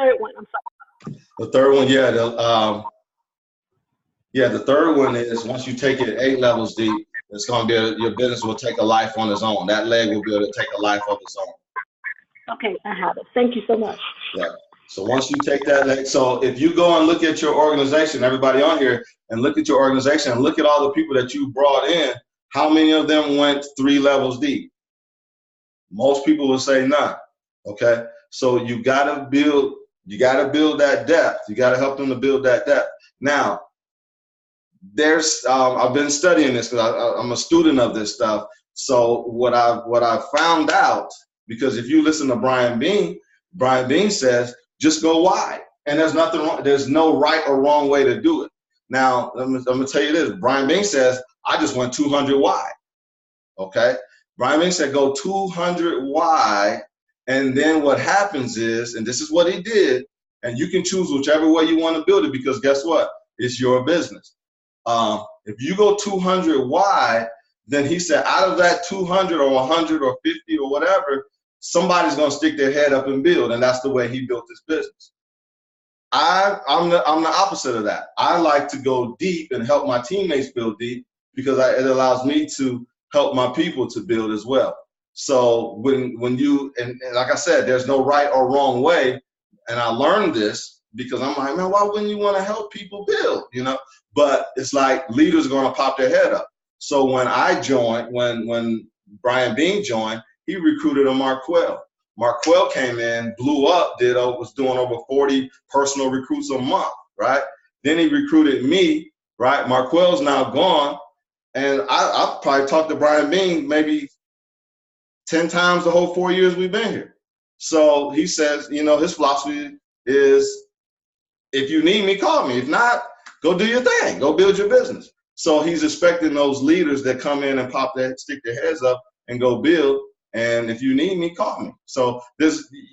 third one? I'm sorry. The third one, the third one is once you take it 8 levels deep, it's going to be your business will take a life on its own. That leg will be able to take a life of its own. Okay, I have it. Thank you so much. Yeah. So once you take that leg, so if you go and look at your organization, everybody on here, and look at your organization and look at all the people that you brought in, how many of them went 3 levels deep? Most people will say none. Okay. So you gotta build that depth. You gotta help them to build that depth. Now, I've been studying this because I'm a student of this stuff. So what I found out, because if you listen to Brian Bean says, just go wide. And there's nothing wrong. There's no right or wrong way to do it. Now, I'm gonna tell you this. Brian Bean says, I just went 200 wide. Okay. Brian Bean said, go 200 wide. And then what happens is, and this is what he did, and you can choose whichever way you want to build it, because guess what? It's your business. If you go 200 wide, then he said, out of that 200 or 100 or 50 or whatever, somebody's going to stick their head up and build. And that's the way he built his business. I'm the opposite of that. I like to go deep and help my teammates build deep, because it allows me to help my people to build as well. So when you, and like I said, there's no right or wrong way. And I learned this because I'm like, man, why wouldn't you want to help people build, you know? But it's like leaders are going to pop their head up. So when I joined, when Brian Bean joined, he recruited a Marquell. Marquell came in, blew up, was doing over 40 personal recruits a month, right? Then he recruited me, right? Marquell's now gone. And I've probably talked to Brian Bean maybe 10 times the whole 4 years we've been here. So he says, you know, his philosophy is, if you need me, call me. If not, go do your thing. Go build your business. So he's expecting those leaders that come in and stick their heads up and go build. And if you need me, call me. So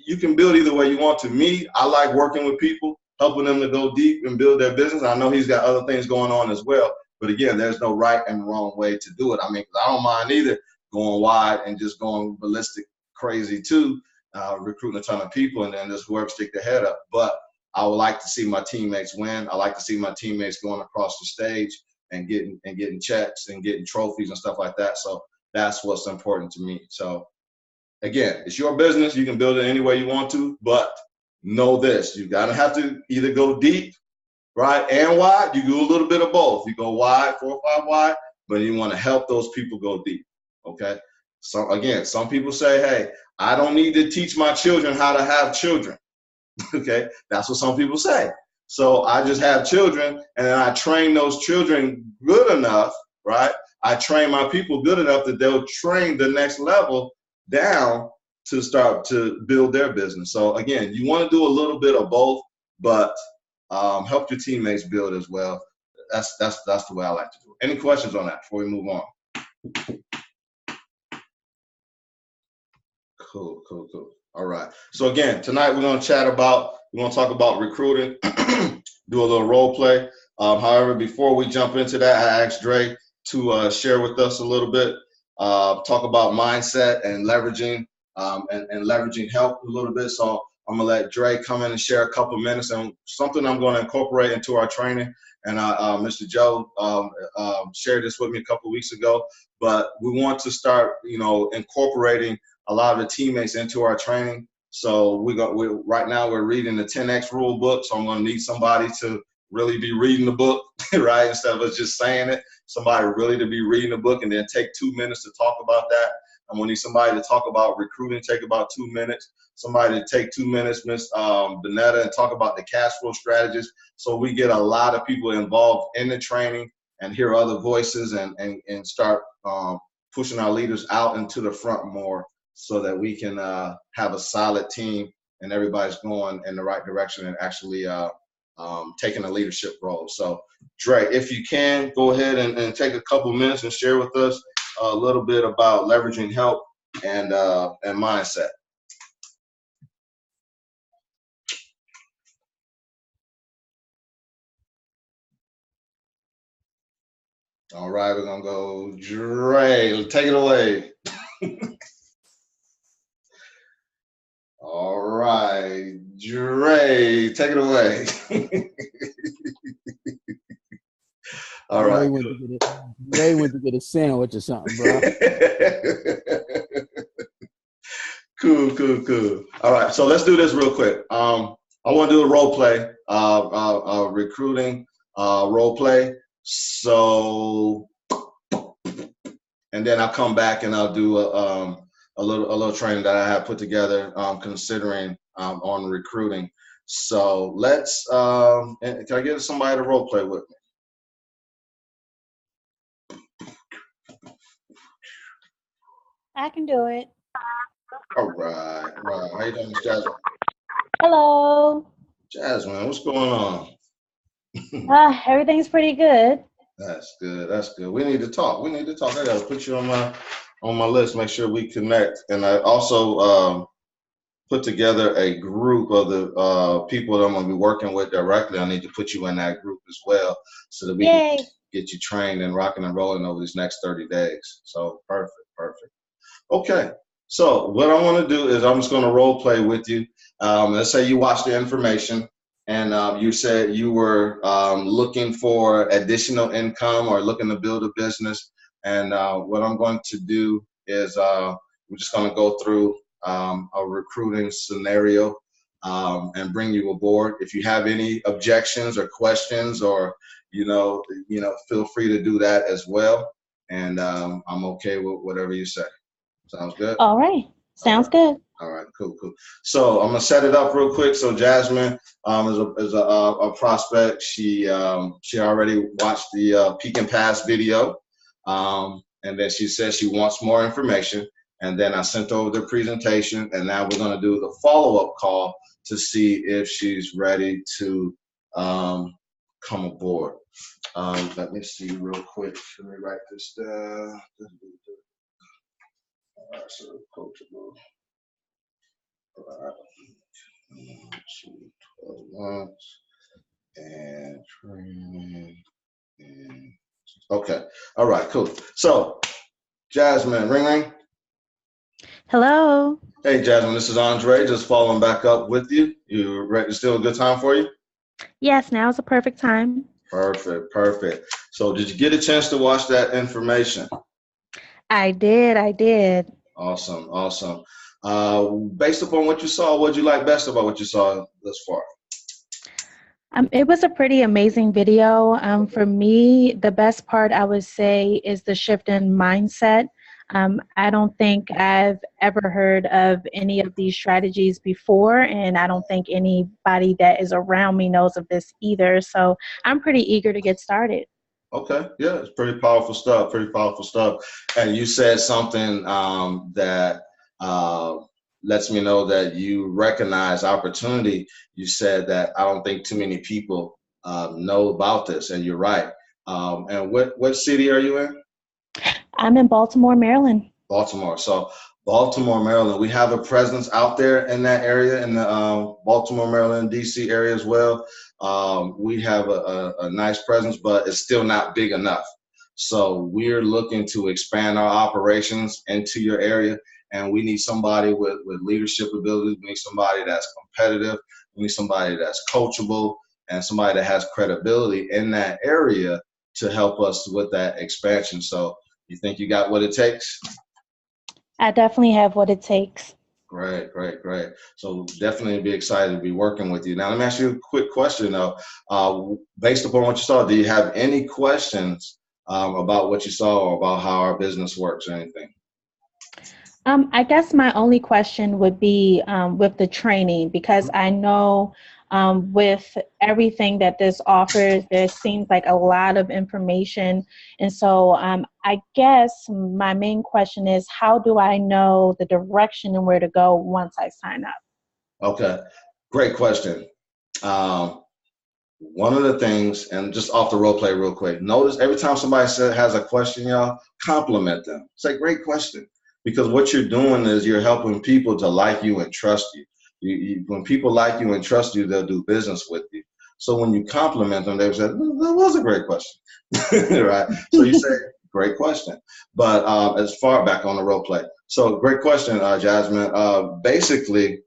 you can build either way you want to. Me, I like working with people, helping them to go deep and build their business. I know he's got other things going on as well. But again, there's no right and wrong way to do it. I mean, I don't mind either going wide and just going ballistic crazy too, recruiting a ton of people and then just whoever stick their head up. But I would like to see my teammates win. I like to see my teammates going across the stage and getting checks and getting trophies and stuff like that. So that's what's important to me. So again, it's your business. You can build it any way you want to, but know this: you gotta have to either go deep, right, and wide. You do a little bit of both. You go wide, 4 or 5 wide, but you want to help those people go deep. Okay. So again, some people say, hey, I don't need to teach my children how to have children. Okay. That's what some people say. So I just have children and then I train those children good enough, right? I train my people good enough that they'll train the next level down to start to build their business. So again, you want to do a little bit of both, but help your teammates build as well. That's the way I like to do it. Any questions on that before we move on? Cool. All right. So again, tonight we're going to talk about recruiting, do a little role play. However, before we jump into that, I asked Dre to share with us a little bit, talk about mindset and leveraging and leveraging help a little bit. So I'm gonna let Dre come in and share a couple minutes and something I'm going to incorporate into our training. And Mr. Joe shared this with me a couple weeks ago, but we want to start, incorporating a lot of the teammates into our training. So right now we're reading the 10X rule book. So I'm going to need somebody to really be reading the book, right? Instead of us just saying it, somebody really to be reading the book and then take 2 minutes to talk about that. I'm going to need somebody to talk about recruiting, take about 2 minutes. Somebody to take 2 minutes, Miss Bonetta, and talk about the cash flow strategies. So we get a lot of people involved in the training and hear other voices and start pushing our leaders out into the front more so that we can have a solid team and everybody's going in the right direction and actually taking a leadership role. So Dre, if you can, go ahead and take a couple minutes and share with us a little bit about leveraging help and mindset. All right, we're gonna go Dre. Take it away. All right, Dre, take it away. All right. Ray went to get a sandwich or something, bro. Cool. All right, so let's do this real quick. I want to do a role play, recruiting role play. So, and then I'll come back and I'll do a little training that I have put together, considering on recruiting. So let's. Can I get somebody to role play with me? I can do it. All right. How you doing, Miss Jasmine? Hello. Jasmine, what's going on? Everything's pretty good. That's good. We need to talk. I gotta put you on my list, make sure we connect. And I also put together a group of the people that I'm gonna be working with directly. I need to put you in that group as well so that we can get you trained and rocking and rolling over these next 30 days. So perfect. Okay. So what I want to do is I'm just going to role play with you. Let's say you watch the information and you said you were looking for additional income or looking to build a business. And what I'm going to do is we're just going to go through a recruiting scenario and bring you aboard. If you have any objections or questions or, feel free to do that as well. And I'm okay with whatever you say. Sounds good? All right. Sounds good. All right, cool. So I'm gonna set it up real quick. So Jasmine is a prospect. She already watched the Peak and Pass video, and then she said she wants more information. And then I sent over the presentation, and now we're gonna do the follow-up call to see if she's ready to come aboard. Let me see real quick. Let me write this down. All right, so coachable. All right. 12 months and training. Okay. All right, cool. So, Jasmine, ring. Hello. Hey, Jasmine, this is Andre. Just following back up with you. You ready? Still a good time for you? Yes, now is a perfect time. Perfect. So, did you get a chance to watch that information? I did. Awesome. Based upon what you saw, what did you like best about what you saw thus far? It was a pretty amazing video. For me, the best part I would say is the shift in mindset. I don't think I've ever heard of any of these strategies before, and I don't think anybody that is around me knows of this either. So I'm pretty eager to get started. Okay, yeah, it's pretty powerful stuff. And you said something that lets me know that you recognize opportunity. You said that I don't think too many people know about this, and you're right. And what city are you in? I'm in Baltimore, Maryland. Baltimore. So Baltimore, Maryland, we have a presence out there in that area, in the Baltimore, Maryland, DC area as well. We have a nice presence, but it's still not big enough. So we're looking to expand our operations into your area, and we need somebody with leadership abilities. We need somebody that's competitive. We need somebody that's coachable, and somebody that has credibility in that area to help us with that expansion. So you think you got what it takes? I definitely have what it takes. Great. So definitely be excited to be working with you. Now, let me ask you a quick question, though. Based upon what you saw, do you have any questions about what you saw or about how our business works or anything? I guess my only question would be with the training, because I know with everything that this offers, there seems like a lot of information. And so I guess my main question is, how do I know the direction and where to go once I sign up? Okay, great question. One of the things, and just off the role play real quick, notice every time somebody has a question, y'all, compliment them. Say, great question. Because what you're doing is you're helping people to like you and trust you. When people like you and trust you, they'll do business with you. So when you compliment them, they say, that was a great question, right? So you say, great question. But as far back on the role play. So great question, Jasmine. Basically,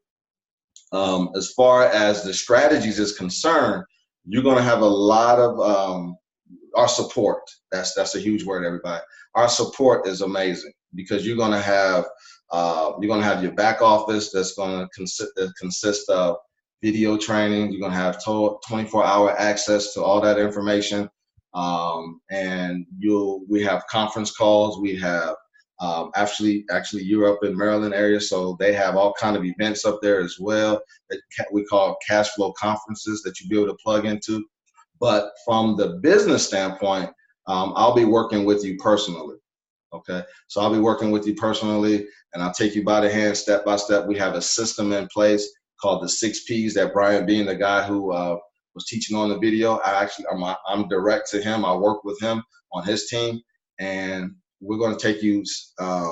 As far as the strategies is concerned, you're going to have a lot of our support. That's a huge word, everybody. Our support is amazing because you're going to have your back office that's going to consist of video training. You're going to have 24-hour access to all that information, and we have conference calls. We have actually you're up in Maryland area, so they have all kind of events up there as well that we call cash flow conferences that you'll be able to plug into. But from the business standpoint, I'll be working with you personally. Okay, so I'll be working with you personally, and I'll take you by the hand step by step. We have a system in place called the 6 Ps that Brian Bean, the guy who was teaching on the video, I'm direct to him. I work with him on his team, and we're going to take you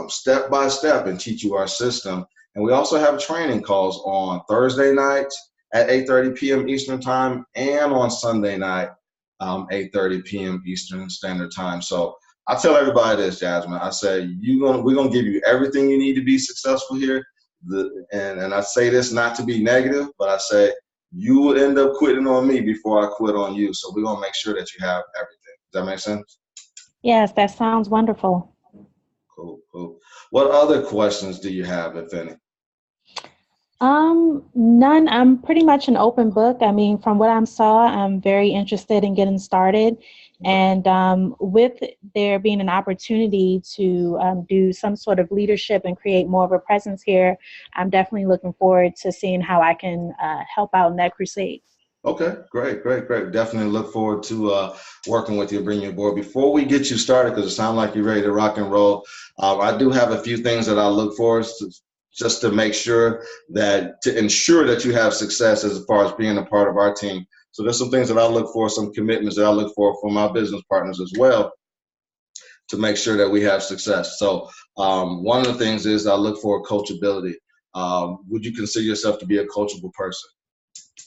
step by step and teach you our system. And we also have training calls on Thursday nights at 8:30 p.m. Eastern Time and on Sunday night, 8:30 p.m. Eastern Standard Time. So I tell everybody this, Jasmine. I say we're gonna give you everything you need to be successful here. And I say this not to be negative, but I say you will end up quitting on me before I quit on you. So we're gonna make sure that you have everything. Does that make sense? Yes, that sounds wonderful. Cool. What other questions do you have, if any? None. I'm pretty much an open book. I mean, from what I saw, I'm very interested in getting started. And with there being an opportunity to do some sort of leadership and create more of a presence here, I'm definitely looking forward to seeing how I can help out in that crusade. Okay, great. Definitely look forward to working with you, bring you aboard. Before we get you started, because it sounds like you're ready to rock and roll, I do have a few things that I look for just to make sure to ensure that you have success as far as being a part of our team. So there's some things that I look for, some commitments that I look for my business partners as well to make sure that we have success. So one of the things is I look for coachability. Would you consider yourself to be a coachable person?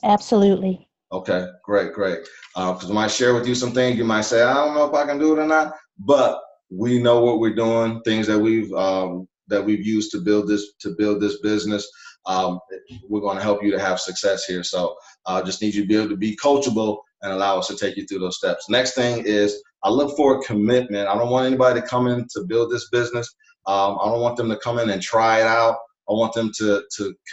Absolutely. Okay, great. Because I might share with you some things you might say, I don't know if I can do it or not, but we know what we're doing, things that we've used to build this business. We're going to help you to have success here. So I just need you to be able to be coachable and allow us to take you through those steps. Next thing is I look for a commitment. I don't want anybody to come in to build this business. I don't want them to come in and try it out. I want them to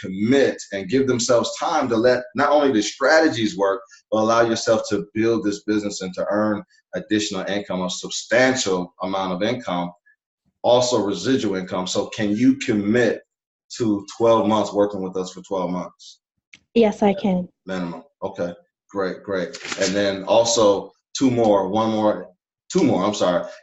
commit and give themselves time to let not only the strategies work, but allow yourself to build this business and to earn additional income, a substantial amount of income, also residual income. So can you commit to 12 months working with us for 12 months? Yes, I can. Minimum. Okay, great. And then also two more,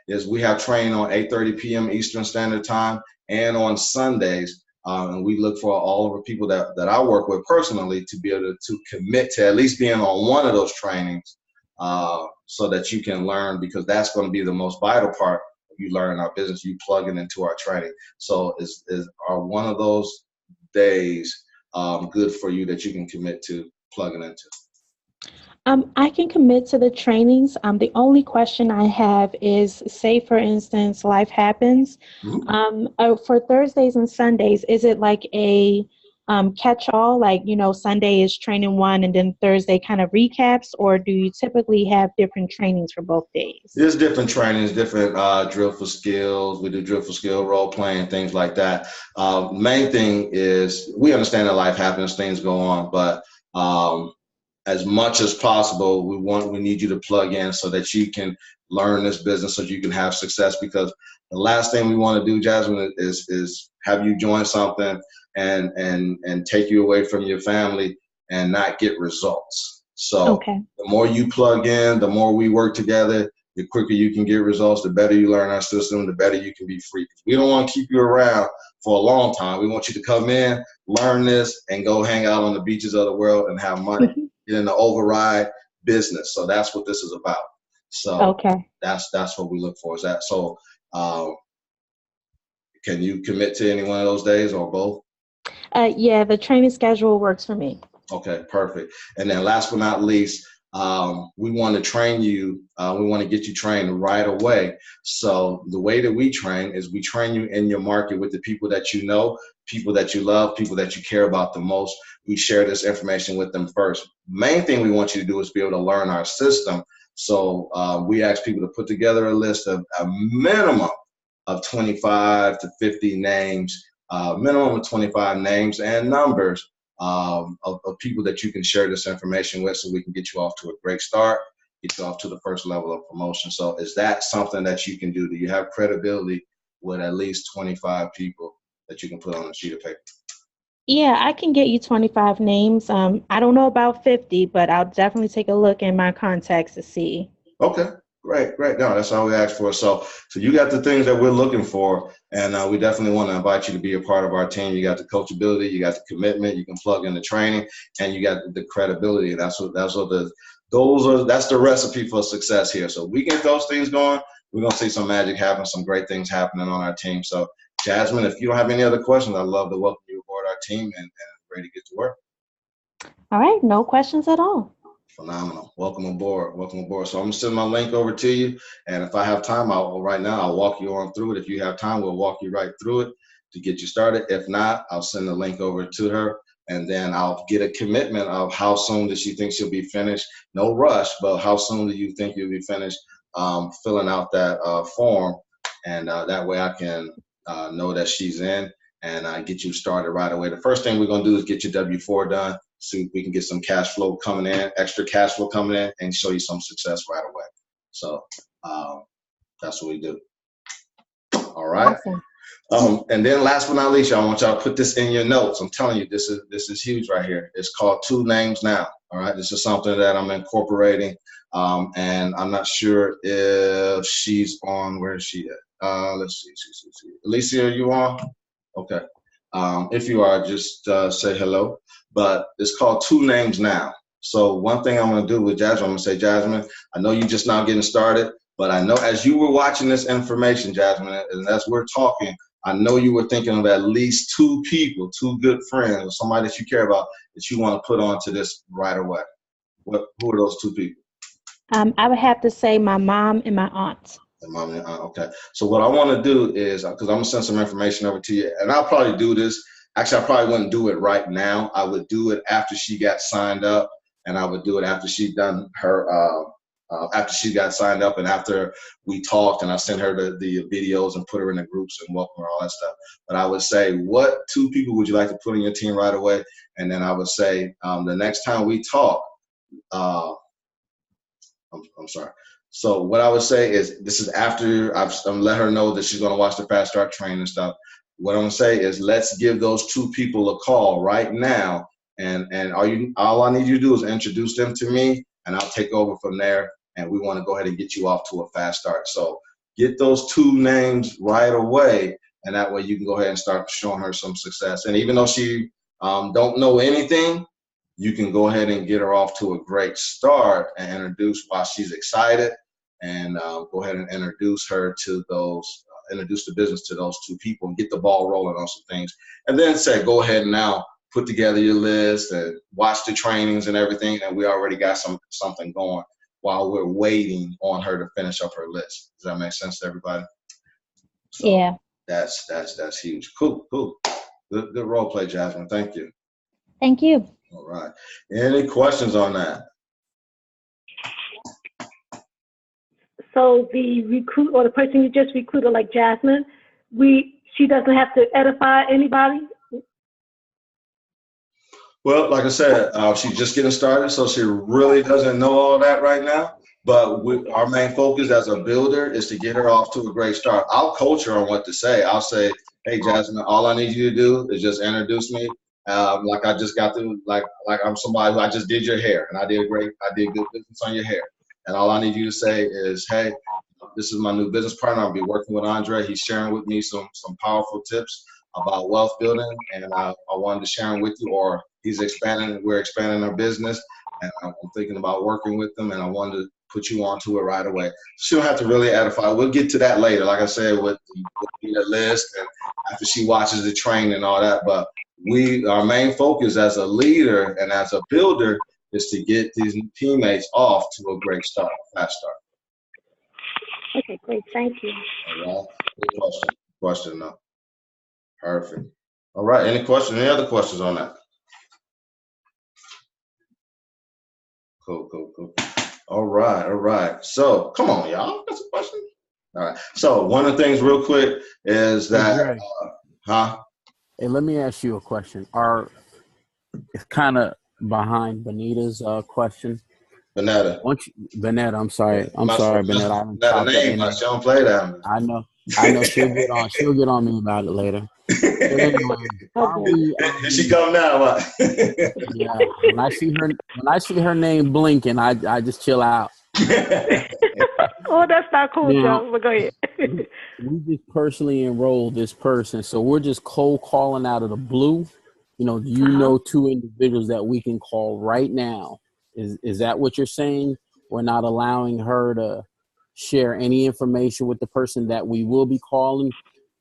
is we have training on 8:30 p.m. Eastern Standard Time and on Sundays. And we look for all of the people that I work with personally to be able to commit to at least being on one of those trainings so that you can learn, because that's going to be the most vital part of you learning our business, you plugging into our training. So are one of those days good for you that you can commit to plugging into? I can commit to the trainings. The only question I have is, say, for instance, life happens. For Thursdays and Sundays, is it like a catch-all? Like, Sunday is training one and then Thursday kind of recaps, or do you typically have different trainings for both days? There's different trainings, different drill for skills. We do drill for skill, role playing, things like that. Main thing is we understand that life happens, things go on, but as much as possible, we need you to plug in so that you can learn this business, so you can have success. Because the last thing we want to do, Jasmine, is have you join something and take you away from your family and not get results. So The more you plug in, the more we work together, the quicker you can get results, the better you learn our system, the better you can be free. We don't want to keep you around for a long time. We want you to come in, learn this, and go hang out on the beaches of the world and have money. In the override business. So that's what this is about. So that's what we look for. Is that so? Can you commit to any one of those days or both? Yeah, the training schedule works for me. Okay, perfect. And then last but not least, we want to train you. We want to get you trained right away. So the way that we train is we train you in your market with the people that you know, people that you love, people that you care about the most. We share this information with them first. Main thing we want you to do is be able to learn our system. So we ask people to put together a list of a minimum of 25 to 50 names, minimum of 25 names and numbers of people that you can share this information with, so we can get you off to a great start, get you off to the first level of promotion. So is that something that you can do? Do you have credibility with at least 25 people that you can put on a sheet of paper? Yeah, I can get you 25 names. I don't know about 50, but I'll definitely take a look in my contacts to see. Okay, great. No, that's all we ask for. So you got the things that we're looking for, and we definitely want to invite you to be a part of our team. You got the coachability, you got the commitment, you can plug in the training, and you got the credibility. That's the recipe for success here. So we get those things going, we're gonna see some magic happen, some great things happening on our team. So Jasmine, if you don't have any other questions, I'd love to welcome you aboard our team and ready to get to work. All right, no questions at all. Phenomenal. Welcome aboard. So I'm gonna send my link over to you, and if I have time, I'll walk you on through it. If you have time, we'll walk you right through it to get you started. If not, I'll send the link over to her, and then I'll get a commitment of how soon does she think she'll be finished. No rush, but how soon do you think you'll be finished filling out that form, and that way I can know that she's in and get you started right away. The first thing we're gonna do is get your W-4 done, so we can get some cash flow coming in, extra cash flow coming in, and show you some success right away. So that's what we do. All right. Awesome. And then last but not least, y'all, I want y'all to put this in your notes. I'm telling you, this is huge right here. It's called 2 Names Now. All right. This is something that I'm incorporating. And I'm not sure if she's on. Where is she at? Let's see. Alicia, are you on? Okay. If you are, just say hello. But it's called 2 Names Now. So one thing I'm going to do with Jasmine, I'm going to say, Jasmine, I know you're just now getting started, but I know as you were watching this information, Jasmine, and as we're talking, I know you were thinking of at least 2 people, 2 good friends, or somebody that you care about that you want to put onto this right away. Who are those 2 people? I would have to say my mom and my aunt. Mom and aunt, okay. So what I want to do is, because I'm going to send some information over to you, and I'll probably do this. Actually, I probably wouldn't do it right now. I would do it after she got signed up, and I would do it after she done her, after she got signed up and after we talked and I sent her the videos and put her in the groups and welcome her, all that stuff. But I would say, what 2 people would you like to put on your team right away? And then I would say, the next time we talk, I'm sorry. So what I would say is, this is after I've let her know that she's going to watch the Fast Start training and stuff. What I'm going to say is, let's give those 2 people a call right now. And all I need you to do is introduce them to me, and I'll take over from there. And we want to go ahead and get you off to a fast start. So get those 2 names right away, and that way you can go ahead and start showing her some success. And even though she don't know anything, you can go ahead and get her off to a great start and introduce while she's excited, and go ahead and introduce her to those, introduce the business to those 2 people and get the ball rolling on some things. And then say, go ahead and now put together your list and watch the trainings and everything. And we already got something going while we're waiting on her to finish up her list. Does that make sense to everybody? So yeah. That's huge. Cool. Good role play, Jasmine. Thank you. Thank you. All right. Any questions on that? So the recruit or the person you just recruited, like Jasmine, she doesn't have to edify anybody? Well, like I said, she's just getting started, so she really doesn't know all that right now. But our main focus as a builder is to get her off to a great start. I'll coach her on what to say. I'll say, hey, Jasmine, all I need you to do is just introduce me. Like I just got to, like I'm somebody who I just did your hair, and I did good business on your hair. And all I need you to say is, hey, this is my new business partner. I'll be working with Andre. He's sharing with me some powerful tips about wealth building, and I wanted to share them with you. Or we're expanding our business, and I'm thinking about working with them, and I wanted to put you onto it right away. She don't have to really edify. We'll get to that later. Like I said, with the list, and after she watches the training and all that. But our main focus as a leader and as a builder is to get these teammates off to a great start, fast start. Okay, great. Thank you. All right. Good question. Question enough. Perfect. All right. Any questions? Any other questions on that? Cool, cool, cool. All right, all right. So come on, y'all. Got some questions? All right. So one of the things real quick is Hey, that, Dre. huh? Hey, let me ask you a question. It's kind of behind Benita's question. Vanetta. Benetta, I'm sorry. I'm My sorry, Benetta. I haven't Vanetta chopped up name, any. but she don't play that. I know. I know she'll get on. She'll get on me about it later. But anyway, Oh, are boy. we? Here she come now. What? Yeah. When I see her name blinking, I just chill out. Oh, that's not cool, Now, Joe. But go ahead. we just personally enrolled this person, so we're just cold calling out of the blue. Do you Uh-huh. know two individuals that we can call right now? Is that what you're saying? We're not allowing her to share any information with the person that we will be calling?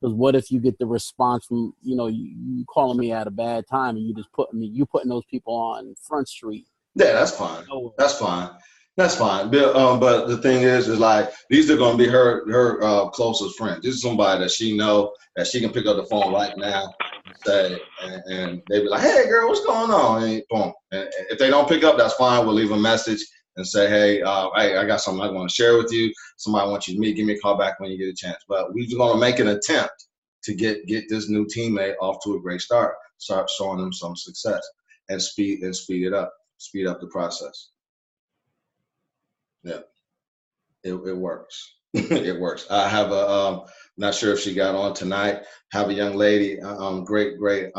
Because what if you get the response from you calling me at a bad time and you just putting those people on Front Street? Yeah, that's fine. Nowhere. That's fine. That's fine. But the thing is like these are going to be her closest friends. This is somebody that she know that she can pick up the phone right now and say, and they be like, "Hey, girl, what's going on?" And boom. And if they don't pick up, that's fine. We'll leave a message and say, "Hey, I got something I want to share with you. Somebody wants you to meet. Give me a call back when you get a chance." But we're going to make an attempt to get this new teammate off to a great start. Start showing them some success and speed it up. Speed up the process. Yeah, it works. It works. I have not sure if she got on tonight. Have a young lady. Great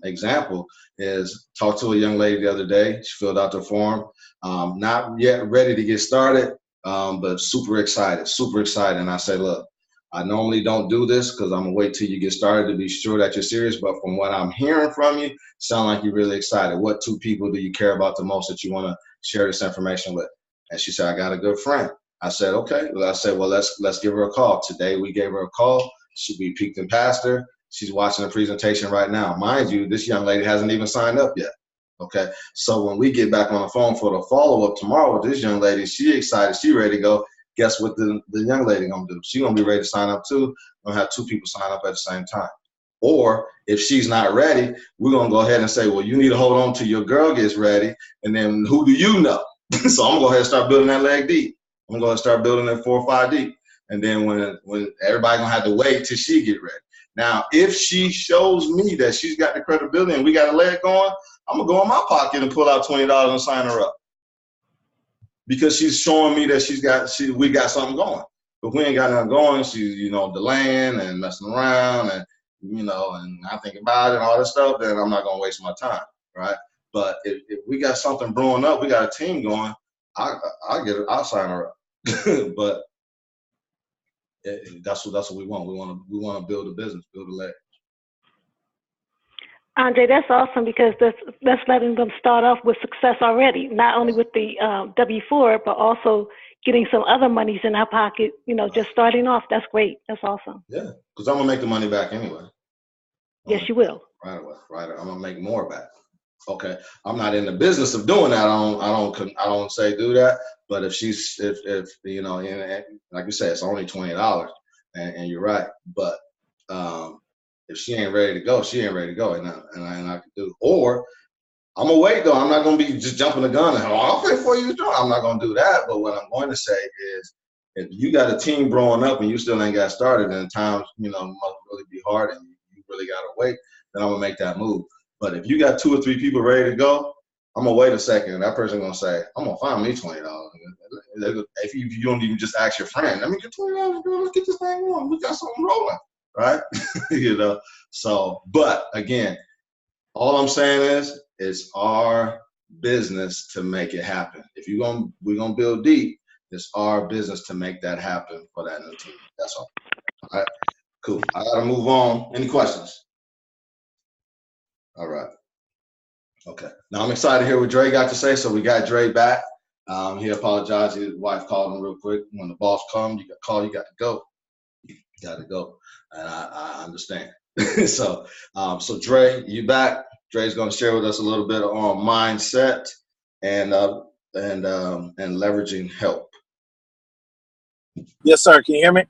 example is talked to a young lady the other day. She filled out the form. Not yet ready to get started, but super excited. Super excited. And I say, look, I normally don't do this because I'm gonna wait till you get started to be sure that you're serious. But from what I'm hearing from you, sound like you're really excited. What two people do you care about the most that you want to share this information with? And she said, I got a good friend. I said, okay. Well, I said, well, let's give her a call. Today we gave her a call. We peeked and passed her. She's watching the presentation right now. Mind you, this young lady hasn't even signed up yet. Okay. So when we get back on the phone for the follow-up tomorrow with this young lady, she excited, she ready to go. Guess what the young lady gonna do? She gonna be ready to sign up too. We're gonna have two people sign up at the same time. Or if she's not ready, we're gonna go ahead and say, well, you need to hold on till your girl gets ready. And then who do you know? So I'm gonna go ahead and start building that leg deep. I'm gonna start building it 4 or 5 deep. And then when everybody gonna have to wait till she get ready. Now, if she shows me that she's got the credibility and we got a leg going, I'm gonna go in my pocket and pull out $20 and sign her up. Because she's showing me that we got something going. But we ain't got nothing going. She's, delaying and messing around and, and I think about it and all this stuff, then I'm not gonna waste my time, right? But if we got something brewing up, we got a team going, I'll sign her up. But that's what we want. We want to build a business, build a leg. Andre, that's awesome because that's letting them start off with success already, not only with the W-4, but also getting some other monies in our pocket, just starting off. That's great. That's awesome. Yeah, because I'm going to make the money back anyway. Yes, you will. Right away. I'm going to make more back. Okay, I'm not in the business of doing that. I don't say do that. But if like you said, it's only $20, and you're right. But if she ain't ready to go, she ain't ready to go, and I can do. Or I'm gonna wait though. I'm not gonna be just jumping the gun and I'll pay for you. I'm not gonna do that. But what I'm going to say is, if you got a team growing up and you still ain't got started, and times must really be hard, and you really gotta wait, then I'm gonna make that move. But if you got 2 or 3 people ready to go, I'm gonna wait a second, and that person gonna say, I'm gonna find me $20. If you don't even just ask your friend, let me get $20, girl, let's get this thing going. We got something rolling, right? So, but again, all I'm saying is it's our business to make it happen. If we're gonna build deep, it's our business to make that happen for that new team. That's all. All right, cool. I gotta move on. Any questions? All right. Okay. Now I'm excited to hear what Dre got to say. So we got Dre back. He apologized. His wife called him real quick. When the boss comes, you got to call. You got to go. You got to go. And I understand. So Dre, you back. Dre's going to share with us a little bit on mindset. and leveraging help. Yes, sir. Can you hear me?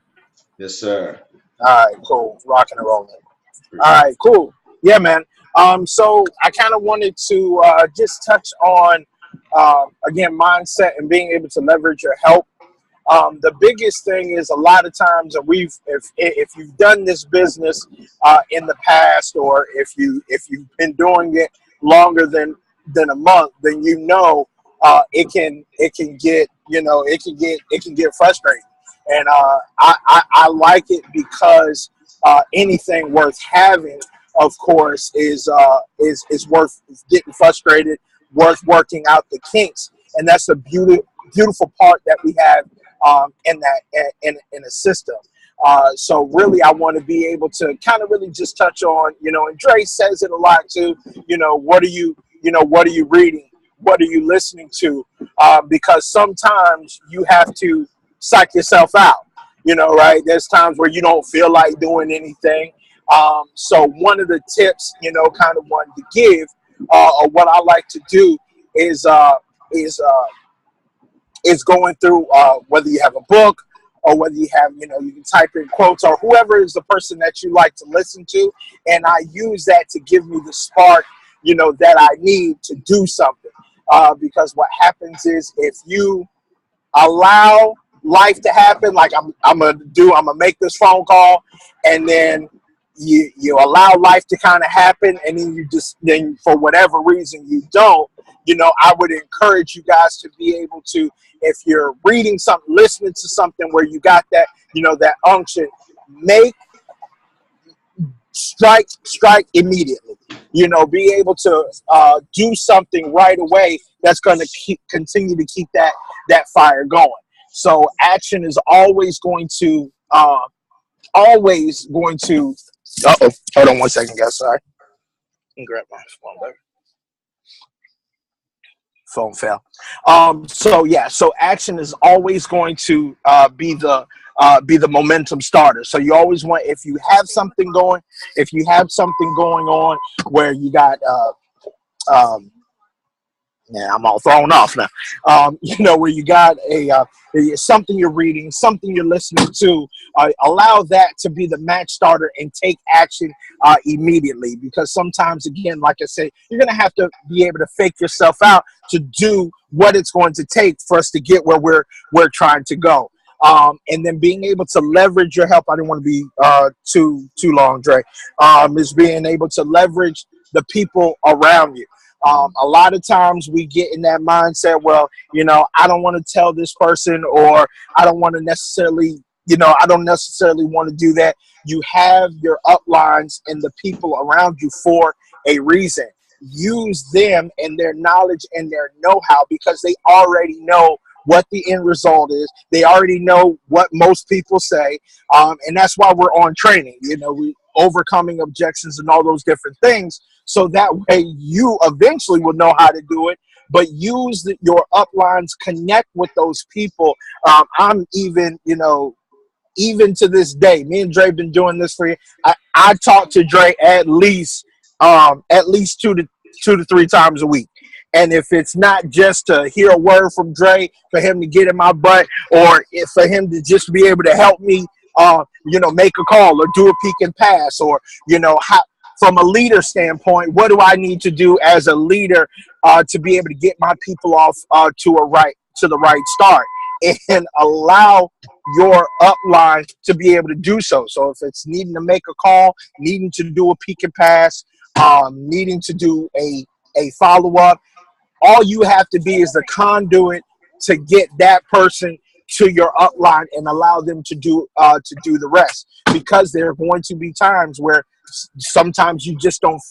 Yes, sir. All right, cool. Rocking and rolling. All right, cool. Yeah, man. So I kind of wanted to just touch on again mindset and being able to leverage your help. The biggest thing is a lot of times, and if you've done this business in the past, or if you've been doing it longer than a month, then it can get it can get frustrating. And I like it because anything worth having, of course, is worth getting frustrated, worth working out the kinks, and that's the beautiful part that we have in a system. So really, I want to be able to kind of really just touch on, and Dre says it a lot too. What are you reading? What are you listening to? Because sometimes you have to psych yourself out. Right? There's times where you don't feel like doing anything. So one of the tips, kind of wanted to give, or what I like to do is going through whether you have a book or whether you have, you can type in quotes or whoever is the person that you like to listen to. And I use that to give me the spark, that I need to do something. Because what happens is if you allow life to happen, like I'm gonna make this phone call, and then you allow life to kind of happen, and then for whatever reason you don't, I would encourage you guys to be able to, if you're reading something, listening to something where you got that, that unction, strike immediately. Be able to do something right away that's going to continue to keep that fire going. So action is always going to. Hold on one second, guys. Sorry. Let me grab my phone back. Phone fell. So action is always going to be the momentum starter. So you always want, if you have something going on where you got I'm all thrown off now. Where you got something you're reading, something you're listening to, allow that to be the match starter and take action immediately. Because sometimes, again, like I said, you're going to have to be able to fake yourself out to do what it's going to take for us to get where we're trying to go. And then being able to leverage your help. I didn't want to be too long, Dre. Is being able to leverage the people around you. A lot of times we get in that mindset, well, I don't want to tell this person, or I don't want to necessarily, I don't necessarily want to do that. You have your uplines and the people around you for a reason. Use them and their knowledge and their know-how, because they already know what the end result is. They already know what most people say. And that's why we're on training, we overcoming objections and all those different things. So that way you eventually will know how to do it, but use your uplines, connect with those people. I'm even, even to this day, me and Dre been doing this for you. I talk to Dre at least 2 to 3 times a week. And if it's not just to hear a word from Dre, for him to get in my butt, or for him to just be able to help me, make a call or do a peek and pass, or, from a leader standpoint, what do I need to do as a leader to be able to get my people off to the right start, and allow your upline to be able to do so. So if it's needing to make a call, needing to do a peek and pass, needing to do a follow-up, all you have to be is the conduit to get that person to your upline and allow them to do the rest. Because there are going to be times where sometimes you just don't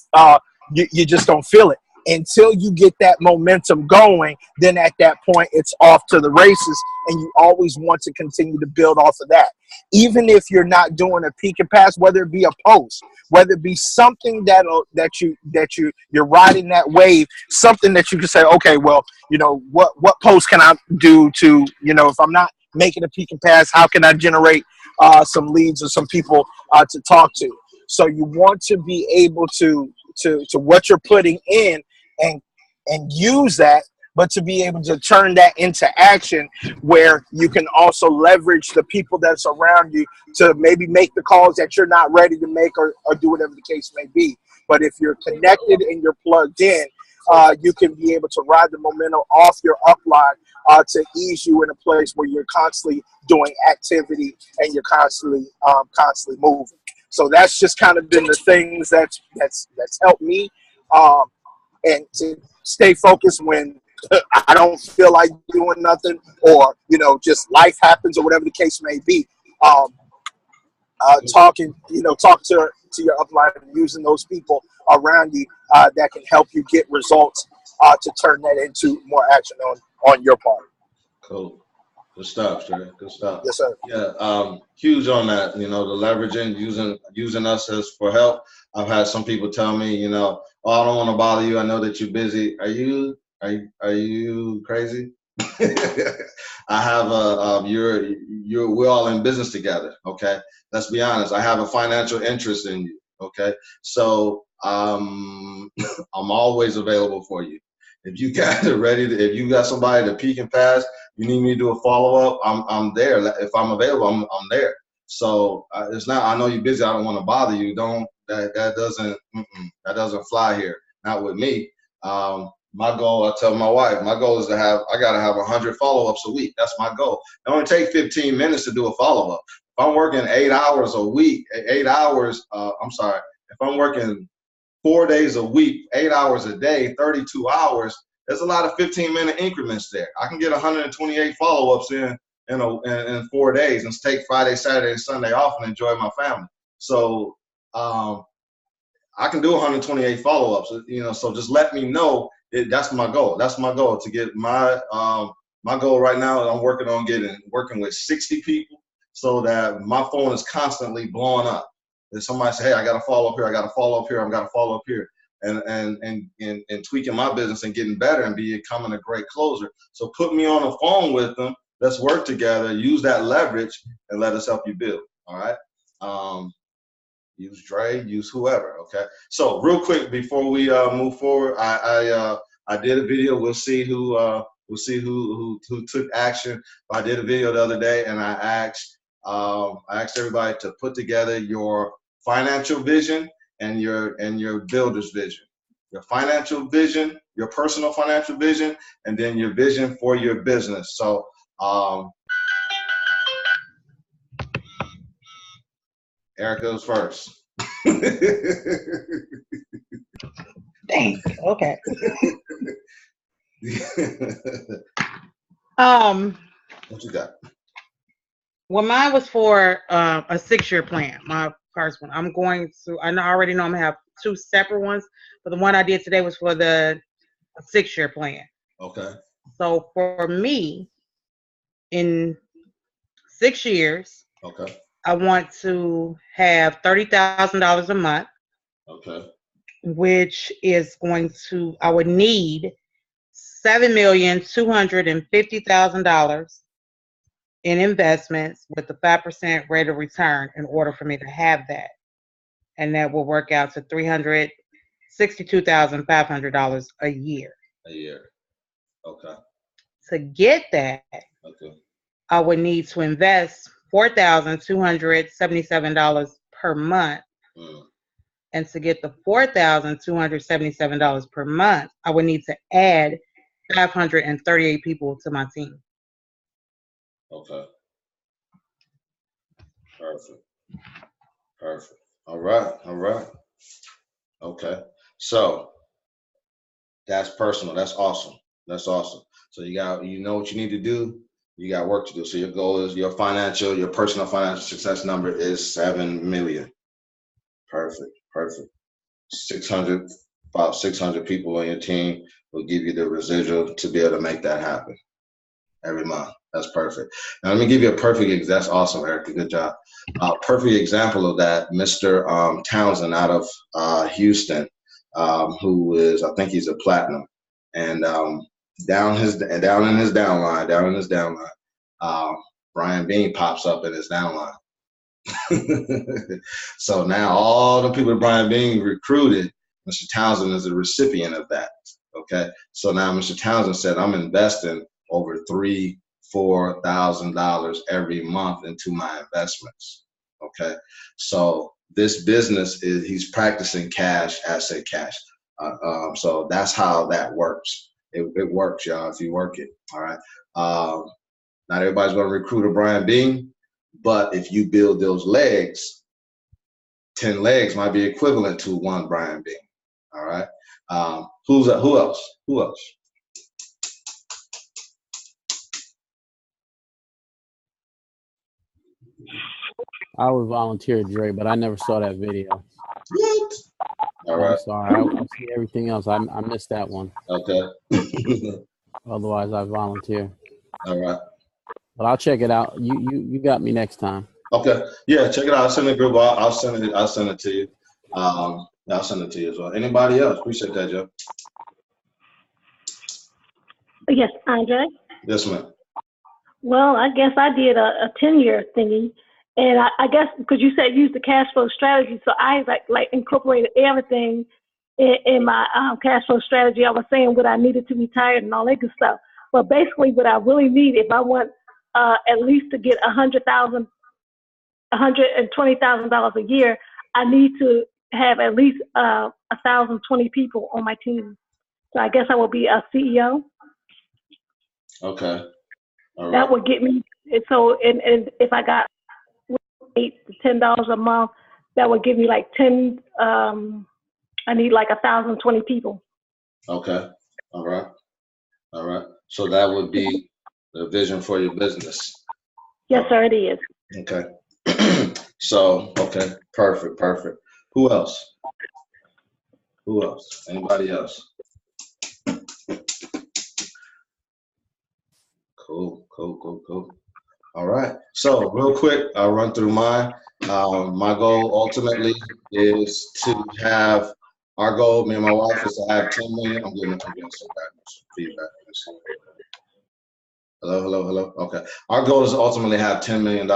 you just don't feel it until you get that momentum going. Then at that point, it's off to the races, and you always want to continue to build off of that. Even if you're not doing a peek and pass, whether it be a post, whether it be something that you're riding that wave, something that you can say, okay, well, what post can I do to, if I'm not making a peek and pass, how can I generate some leads or some people to talk to? So you want to be able to what you're putting in and use that but to be able to turn that into action where you can also leverage the people that's around you to maybe make the calls that you're not ready to make, or do whatever the case may be. But if you're connected and you're plugged in, you can be able to ride the momentum off your upline to ease you in a place where you're constantly doing activity and you're constantly moving. So that's just kind of been the things that's helped me, and to stay focused when I don't feel like doing nothing, or just life happens, or whatever the case may be. Talk to your upline, using those people around you that can help you get results to turn that into more action on your part. Cool. Good stuff, Trey. Good stuff. Yes, sir. Yeah, huge on that. The leveraging, using us as for help. I've had some people tell me, oh, I don't want to bother you. I know that you're busy. Are you crazy? I have we're all in business together. Okay. Let's be honest. I have a financial interest in you. Okay. So I'm always available for you. If you guys are ready if you got somebody to peek and pass, you need me to do a follow up, I'm there. If I'm available, I'm there. So it's not, I know you're busy, I don't want to bother you. That doesn't fly here. Not with me. My goal, I tell my wife, my goal is I got to have 100 follow-ups a week. That's my goal. It only takes 15 minutes to do a follow-up. If I'm working 8 hours a week, if I'm working 4 days a week, 8 hours a day, 32 hours, there's a lot of 15-minute increments there. I can get 128 follow-ups in 4 days and take Friday, Saturday, and Sunday off and enjoy my family. So I can do 128 follow-ups, so just let me know. That's my goal. That's my goal, to get my goal right now. I'm working with 60 people so that my phone is constantly blowing up. If somebody say, hey, I got to follow up here, I got to follow up here, I've got to follow up here, and tweaking my business and getting better and becoming a great closer. So put me on the phone with them. Let's work together, use that leverage, and let us help you build. All right. Use Dre, use whoever. Okay. So real quick before we move forward, I did a video. We'll see who took action. I did a video the other day, and I asked everybody to put together your financial vision and your builder's vision. Your financial vision, your personal financial vision, and then your vision for your business. So Eric goes first. Dang. Okay. What you got? Well, mine was for a 6-year plan. My first one. I already know I'm gonna have 2 separate ones, but the one I did today was for the 6-year plan. Okay. So for me, in 6 years, okay, I want to have $30,000 a month. Okay. Which is I would need $7,250,000 in investments with the 5% rate of return in order for me to have that. And that will work out to $362,500 a year. A year. Okay. To get that, okay, I would need to invest $4,277 per month. And to get the $4,277 per month, I would need to add 538 people to my team. Okay. Perfect. All right. Okay. So that's personal. That's awesome. So you know what you need to do. You got work to do. So your goal is your personal financial success number is 7 million. Perfect. about 600 people on your team will give you the residual to be able to make that happen every month. That's perfect. Now, let me give you a perfect example. That's awesome, Erica. Good job. Perfect example of that, Mr. Townsend out of Houston, who is, I think he's a platinum. And down in his downline, Brian Bean pops up in his downline. So now all the people that Brian Bean recruited, Mr. Townsend is a recipient of that. Okay, so now Mr. Townsend said, I'm investing over $3,000-4,000 every month into my investments. Okay, so this business is, he's practicing cash, asset cash. So that's how that works. It works, y'all, if you work it. All right. Not everybody's going to recruit a Brian Bean, but if you build those legs, 10 legs might be equivalent to one Brian Bean. All right. Who else? Who else? I would volunteer, Dre, but I never saw that video. What? All right. I'm sorry. I see everything else. I missed that one. Okay. Otherwise, I volunteer. All right. But I'll check it out. You got me next time. Okay. Yeah, check it out. I'll send it to the group. I'll send it. I'll send it to you. I'll send it to you as well. Anybody else? Appreciate that, Joe. Yes, Andre. Yes, ma'am. Well, I guess I did a 10-year thingy, and I guess because you said use the cash flow strategy, so I like incorporated everything in my cash flow strategy. I was saying what I needed to retire and all that good stuff. But basically, what I really need, if I want at least to get $120,000 a year, I need to have at least 1,020 people on my team. So I guess I will be a CEO. Okay. All right. That would get me. So, and if I got $8 to $10 a month, that would give me like 10. I need like 1,020 people. Okay. All right. All right. So that would be the vision for your business. Yes, sir, it is. Okay. So, okay. Perfect. Who else? Who else? Anybody else? Cool. All right. So real quick, I'll run through mine. My goal ultimately is to have, our goal, me and my wife, is to have 10 million. I'm getting some feedback. Hello. Okay. Our goal is to ultimately have $10 million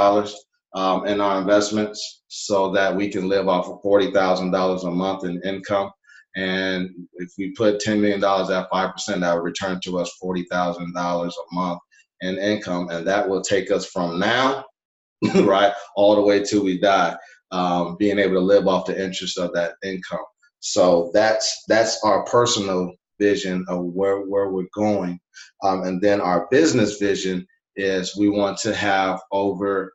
in our investments so that we can live off of $40,000 a month in income. And if we put $10 million at 5%, that would return to us $40,000 a month in income. And that will take us from now, right, all the way till we die, being able to live off the interest of that income. So that's our personal vision of where we're going. And then our business vision is we want to have over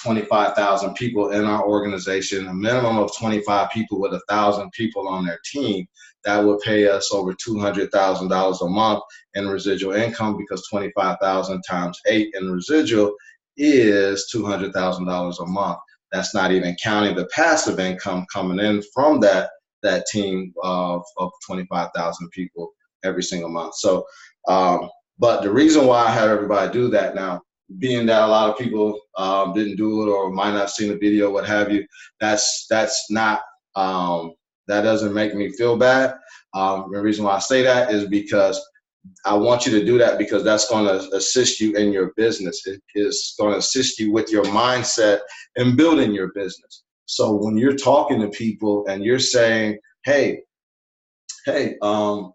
25,000 people in our organization, a minimum of 25 people with 1,000 people on their team. That would pay us over $200,000 a month in residual income, because 25,000 times 8 in residual is $200,000 a month. That's not even counting the passive income coming in from that team of 25,000 people every single month. So, but the reason why I had everybody do that now, being that a lot of people didn't do it or might not have seen the video, what have you, that's not, that doesn't make me feel bad. The reason why I say that is because I want you to do that, because that's going to assist you in your business. It is going to assist you with your mindset and building your business. So when you're talking to people and you're saying, hey, I'm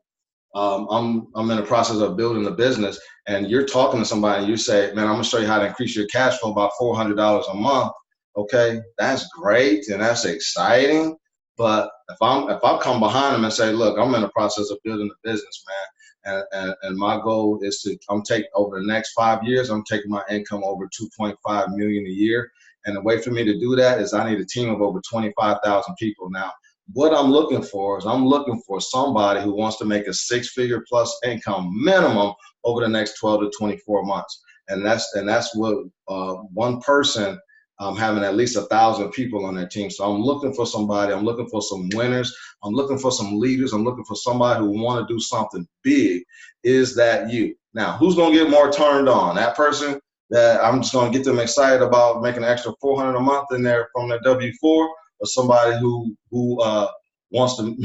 in the process of building a business, and you're talking to somebody and you say, man, I'm gonna show you how to increase your cash flow by $400 a month. Okay, that's great and that's exciting. But if I come behind them and say, look, I'm in the process of building a business, man, and my goal is to, over the next 5 years, I'm taking my income over 2.5 million a year. And the way for me to do that is I need a team of over 25,000 people. Now, what I'm looking for is somebody who wants to make a 6-figure plus income minimum over the next 12 to 24 months. And that's what one person having at least 1,000 people on their team. So I'm looking for somebody. I'm looking for some winners. I'm looking for some leaders. I'm looking for somebody who want to do something big. Is that you? Now, who's going to get more turned on? That person that I'm just going to get them excited about making an extra $400 a month in there from their W-4, or somebody who wants to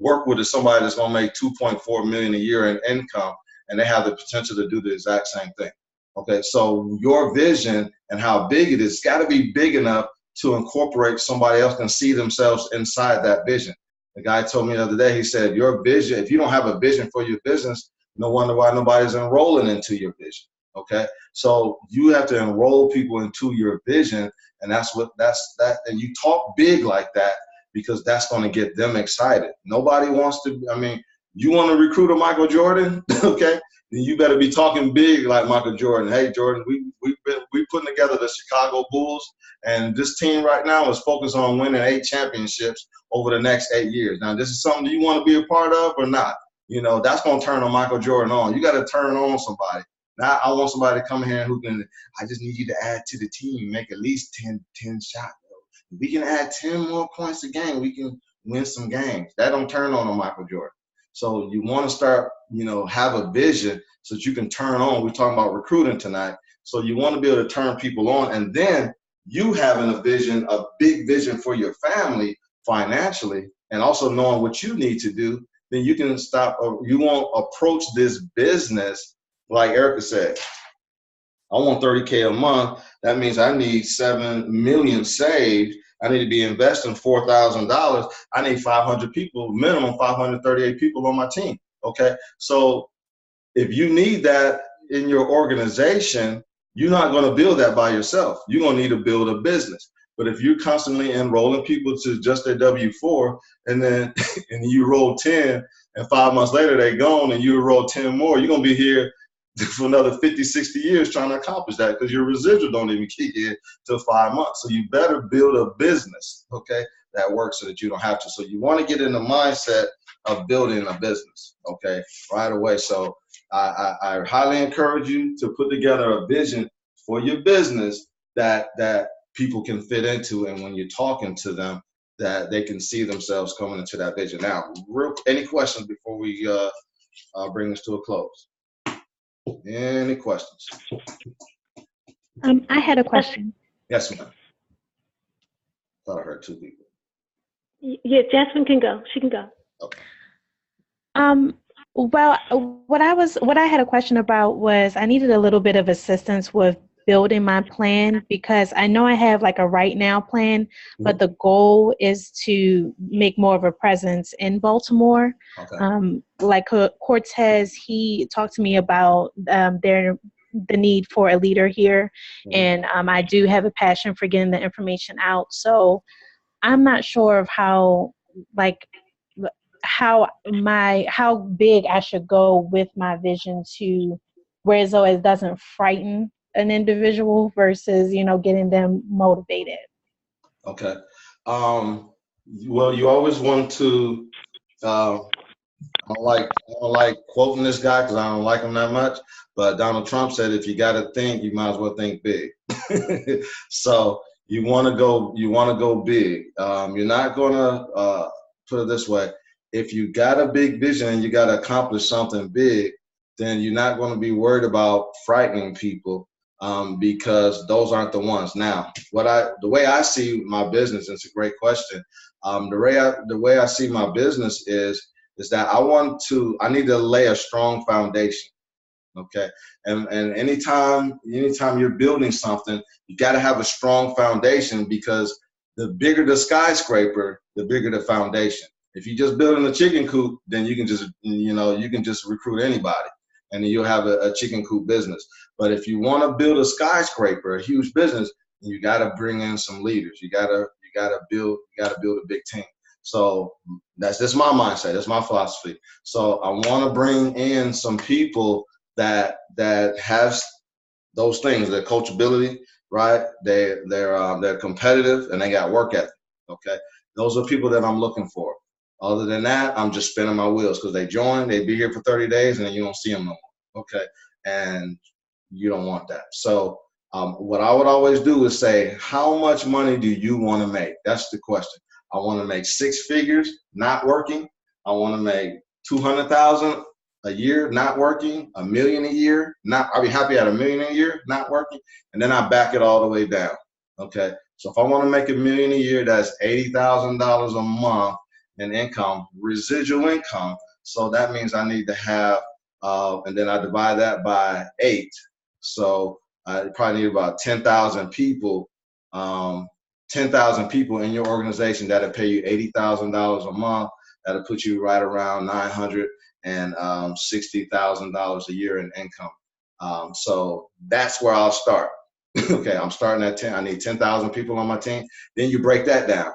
work with somebody that's going to make 2.4 million a year in income, and they have the potential to do the exact same thing. Okay, so your vision and how big it is got to be big enough to incorporate somebody else can see themselves inside that vision. The guy told me the other day, he said, your vision, if you don't have a vision for your business, no wonder why nobody's enrolling into your vision. Okay. So you have to enroll people into your vision. And and you talk big like that because that's going to get them excited. Nobody wants to, you want to recruit a Michael Jordan, okay? Then you better be talking big like Michael Jordan. Hey, Jordan, we putting together the Chicago Bulls, and this team right now is focused on winning 8 championships over the next 8 years. Now, this is something you want to be a part of or not? That's going to turn on Michael Jordan on. You got to turn on somebody. Now, I want somebody to come here who can, I just need you to add to the team, make at least 10 shots. If we can add 10 more points a game, we can win some games. That don't turn on a Michael Jordan. So you want to start, have a vision so that you can turn on. We're talking about recruiting tonight. So you want to be able to turn people on. And then you having a vision, a big vision for your family financially, and also knowing what you need to do, then you can stop, you won't approach this business like Erica said. I want 30K a month. That means I need 7 million saved. I need to be investing $4,000. I need 500 people, minimum 538 people on my team. Okay. So if you need that in your organization, you're not going to build that by yourself. You're going to need to build a business. But if you're constantly enrolling people to just their W-4 and then and you roll 10 and 5 months later they're gone and you roll 10 more, you're going to be here for another 50, 60 years trying to accomplish that because your residual don't even kick in till 5 months. So you better build a business, okay, that works so that you don't have to. So you want to get in the mindset of building a business, okay, right away. So I highly encourage you to put together a vision for your business that people can fit into, and when you're talking to them, that they can see themselves coming into that vision. Now, any questions before we bring this to a close? Any questions? I had a question. Yes, ma'am. Thought I heard 2 people. Yeah, Jasmine can go. She can go. Okay. Well, what I had a question about was I needed a little bit of assistance with building my plan, because I know I have like a right now plan, but the goal is to make more of a presence in Baltimore. Okay. Like Cortez, he talked to me about the need for a leader here, and I do have a passion for getting the information out. So I'm not sure of how big I should go with my vision to where so it doesn't frighten an individual versus, getting them motivated. Okay. Well, you always want to, I don't like quoting this guy because I don't like him that much, but Donald Trump said, if you got to think, you might as well think big. So you want to go big. You're not going to, put it this way, if you got a big vision and you got to accomplish something big, then you're not going to be worried about frightening people, because those aren't the ones. Now, the way I see my business, it's a great question. The way I see my business is that I need to lay a strong foundation. Okay. And anytime you're building something, you got to have a strong foundation, because the bigger the skyscraper, the bigger the foundation. If you're just building a chicken coop, then you can just recruit anybody, and then you'll have a chicken coop business. But if you want to build a skyscraper, a huge business, then you got to bring in some leaders. You got to build a big team. So that's my mindset. That's my philosophy. So I want to bring in some people that has those things, their coachability, right? They're competitive and they got work ethic. Okay, those are people that I'm looking for. Other than that, I'm just spinning my wheels, because they be here for 30 days and then you don't see them no more. Okay, and you don't want that. So what I would always do is say, how much money do you want to make? That's the question. I want to make 6 figures, not working. I want to make 200,000 a year, not working. $1 million a year, I'll be happy at $1 million a year, not working. And then I back it all the way down. Okay, so if I want to make $1 million a year, that's $80,000 a month in income, residual income. So that means I need to have, and then I divide that by 8. So I probably need about 10,000 people. 10,000 people in your organization that'll pay you $80,000 a month. That'll put you right around $960,000 a year in income. So that's where I'll start. Okay, I'm starting at 10. I need 10,000 people on my team. Then you break that down.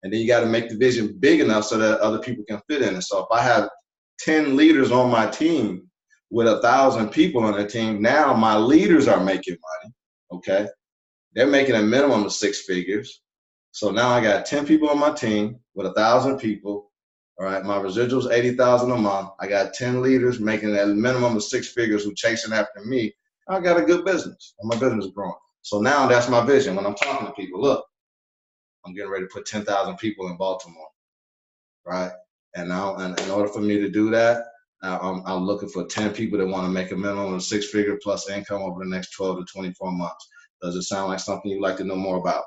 And then you got to make the vision big enough so that other people can fit in it. So if I have 10 leaders on my team with 1,000 people on the team, now my leaders are making money. Okay, they're making a minimum of 6 figures. So now I got 10 people on my team with 1,000 people. All right, my residual's 80,000 a month. I got 10 leaders making a minimum of 6 figures who chasing after me. I got a good business, and my business is growing. So now that's my vision. When I'm talking to people, look, I'm getting ready to put 10,000 people in Baltimore, right? And now, and in order for me to do that, I'm looking for 10 people that want to make a minimum of 6 figure plus income over the next 12 to 24 months. Does it sound like something you'd like to know more about?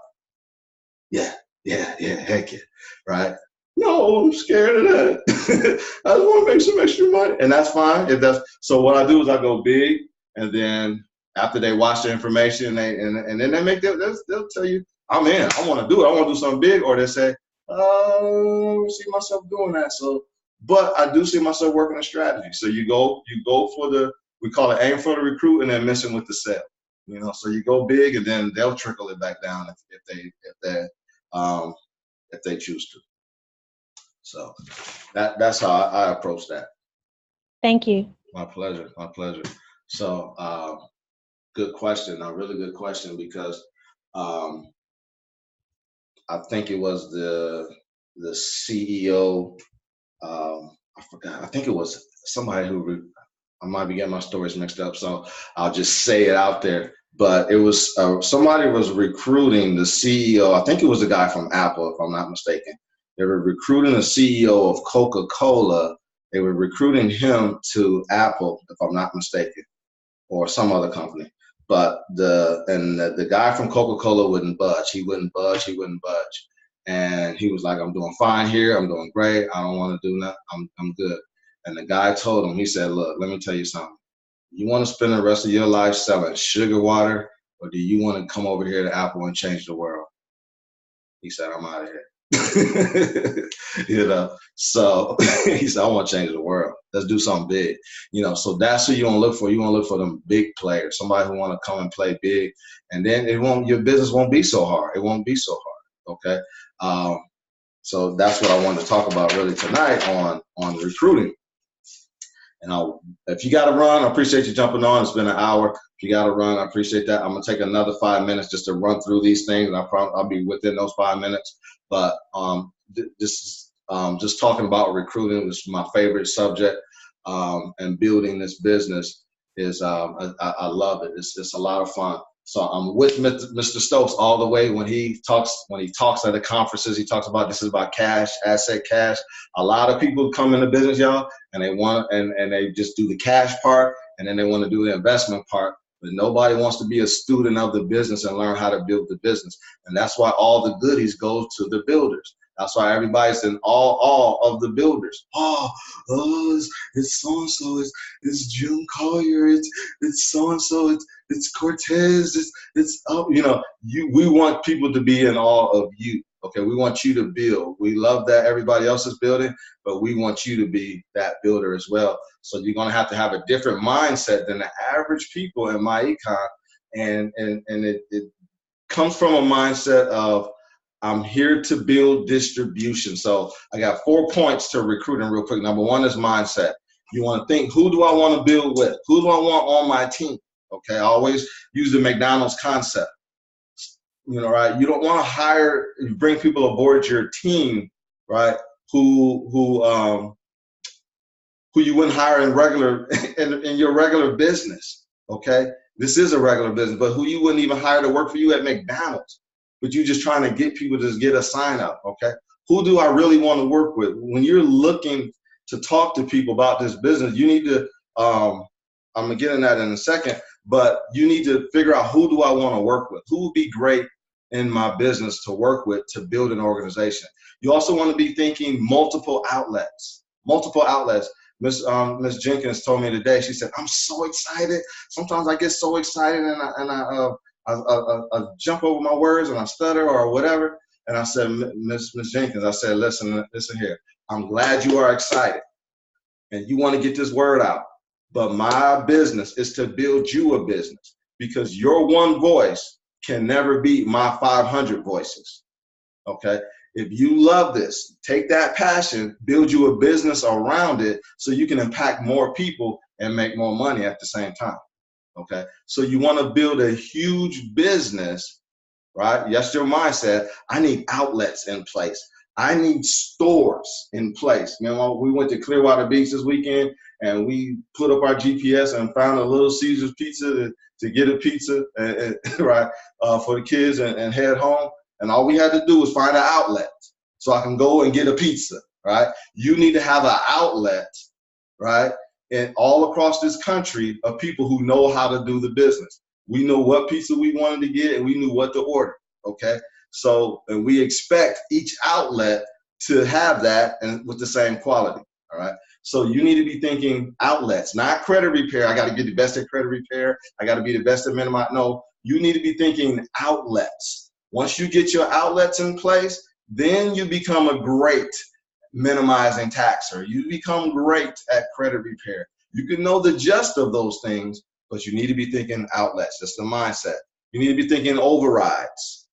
Yeah, heck yeah, right? No, I'm scared of that. I just want to make some extra money, and that's fine. If that's so, what I do is I go big, and then after they watch the information, and then they'll tell you, I'm in. I want to do it. I want to do something big, or they say, I don't see myself doing that. So, but I do see myself working a strategy. So you go for we call it aim for the recruit, and then mission with the sale. You know, so you go big, and then they'll trickle it back down if they choose to. So that's how I approach that. Thank you. My pleasure. So good question, a really good question, because I think it was the CEO. I forgot. I think it was somebody who I might be getting my stories mixed up, so I'll just say it out there. But it was somebody was recruiting the CEO. I think it was a guy from Apple, if I'm not mistaken. They were recruiting the CEO of Coca-Cola. They were recruiting him to Apple, if I'm not mistaken, or some other company. But the guy from Coca-Cola wouldn't budge. He wouldn't budge. And he was like, I'm doing fine here. I'm doing great. I don't want to do nothing. I'm good. And the guy told him, he said, look, let me tell you something. You want to spend the rest of your life selling sugar water, or do you want to come over here to Apple and change the world? He said, I'm out of here. You know, so he said, I want to change the world. Let's do something big. You know, so that's who you want to look for. You want to look for them big players, somebody who want to come and play big, and then your business won't be so hard. It won't be so hard. Okay. So that's what I wanted to talk about really tonight on recruiting. And if you got to run, I appreciate you jumping on. It's been an hour. If you got to run, I appreciate that. I'm going to take another 5 minutes just to run through these things, and I'll be within those 5 minutes. But just talking about recruiting is my favorite subject, and building this business is I love it. It's a lot of fun. So I'm with Mr. Stokes all the way when he talks at the conferences. He talks about this is about cash, asset cash. A lot of people come into business, y'all, and they want and they just do the cash part, and then they want to do the investment part. But nobody wants to be a student of the business and learn how to build the business. And that's why all the goodies go to the builders. That's why everybody's in all of the builders. It's so-and-so, it's Jim Collier, it's so-and-so, it's Cortez, we want people to be in awe of you. Okay, we want you to build. We love that everybody else is building, but we want you to be that builder as well. So you're gonna have to have a different mindset than the average people in MyEcon, and it comes from a mindset of I'm here to build distribution. So I got 4 points to recruiting real quick. Number 1 is mindset. You want to think, who do I want to build with? Who do I want on my team? Okay, I always use the McDonald's concept. You know, right? You don't want to bring people aboard your team, right? Who you wouldn't hire in your regular business. Okay, this is a regular business, but who you wouldn't even hire to work for you at McDonald's. But you're just trying to get people to just get a sign up, okay? Who do I really want to work with? When you're looking to talk to people about this business, you need to, I'm gonna get in that in a second, but you need to figure out who do I want to work with? Who would be great in my business to work with to build an organization? You also want to be thinking multiple outlets. Miss Jenkins told me today, she said, I'm so excited. Sometimes I get so excited and I jump over my words and I stutter or whatever. And I said, Miss Jenkins, I said, listen here. I'm glad you are excited and you want to get this word out. But my business is to build you a business, because your one voice can never beat my 500 voices. Okay? If you love this, take that passion, build you a business around it so you can impact more people and make more money at the same time. Okay? So you want to build a huge business, right? That's your mindset. I need outlets in place. I need stores in place. You know, we went to Clearwater Beach this weekend and we put up our GPS and found a Little Caesars pizza to get a pizza, right, for the kids and head home. And all we had to do was find an outlet so I can go and get a pizza, right? You need to have an outlet, right, and all across this country of people who know how to do the business. We know what pizza we wanted to get and we knew what to order, okay? So, and we expect each outlet to have that and with the same quality, all right? So you need to be thinking outlets, not credit repair. I got to get the best at credit repair. I got to be the best at minimize. No, you need to be thinking outlets. Once you get your outlets in place, then you become a great minimizing taxer. You become great at credit repair. You can know the gist of those things, but you need to be thinking outlets. That's the mindset. You need to be thinking overrides.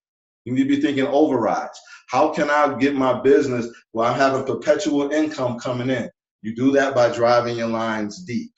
You need to be thinking overrides. How can I get my business where I'm having perpetual income coming in? You do that by driving your lines deep.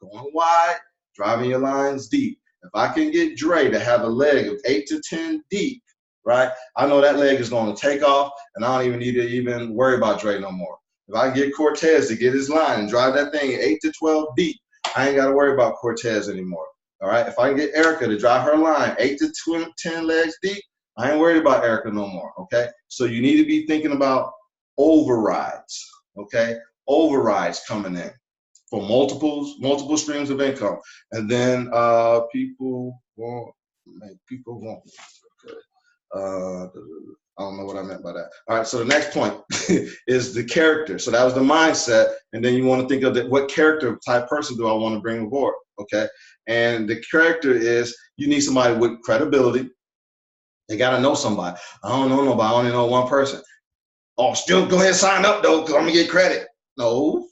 Going wide, driving your lines deep. If I can get Dre to have a leg of 8 to 10 deep, right, I know that leg is going to take off, and I don't even need to even worry about Dre no more. If I get Cortez to get his line and drive that thing 8 to 12 deep, I ain't got to worry about Cortez anymore. All right, if I can get Erica to drive her line 8 to 10 legs deep, I ain't worried about Erica no more, okay? So you need to be thinking about overrides, okay? Overrides coming in for multiple streams of income. And then people want, okay. I don't know what I meant by that. All right, so the next point is the character. So that was the mindset, and then you want to think of what character type person do I want to bring aboard, okay? And the character is, you need somebody with credibility. They got to know somebody. I don't know nobody. I only know one person. Oh, still go ahead and sign up, though, because I'm going to get credit. No,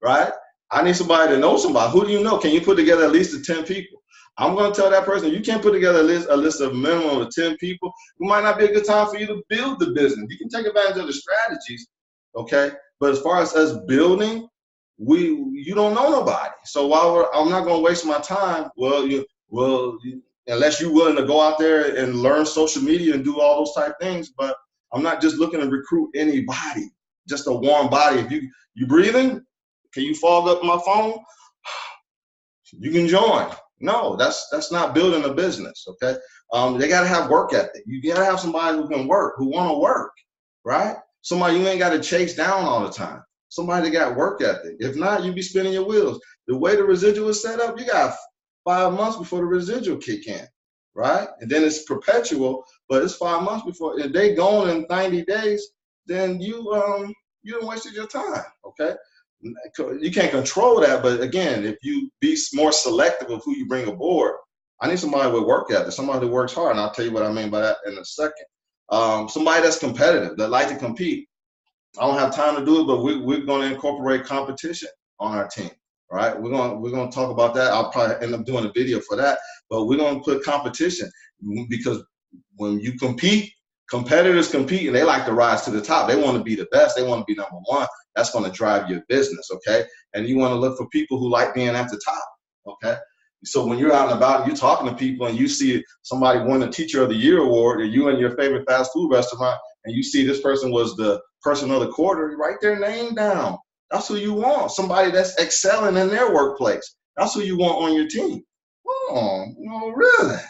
right? I need somebody to know somebody. Who do you know? Can you put together at least 10 people? I'm going to tell that person, you can't put together a list of minimum of 10 people. It might not be a good time for you to build the business. You can take advantage of the strategies, okay? But as far as us building, you don't know nobody. So I'm not going to waste my time. Unless you're willing to go out there and learn social media and do all those type things. But I'm not just looking to recruit anybody, just a warm body. If you breathing, can you fog up my phone? You can join. No, that's not building a business, okay? They got to have work ethic. You got to have somebody who can work, who want to work, right? Somebody you ain't got to chase down all the time. Somebody that got work ethic. If not, you be spinning your wheels. The way the residual is set up, you got 5 months before the residual kick in, right? And then it's perpetual, but it's 5 months before. If they gone in 90 days, then you done wasted your time, okay? You can't control that, but again, if you be more selective of who you bring aboard, I need somebody with work ethic, somebody that works hard, and I'll tell you what I mean by that in a second. Somebody that's competitive, that like to compete. I don't have time to do it, but we're going to incorporate competition on our team. All right, we're going to talk about that. I'll probably end up doing a video for that, but we're going to put competition, because when you compete, competitors compete and they like to rise to the top. They want to be the best. They want to be number one. That's going to drive your business, okay? And you want to look for people who like being at the top, okay? So when you're out and about and you're talking to people and you see somebody won the Teacher of the Year award, or you in your favorite fast food restaurant and you see this person was the person of the quarter, write their name down. That's who you want, somebody that's excelling in their workplace. That's who you want on your team. Oh, no, really?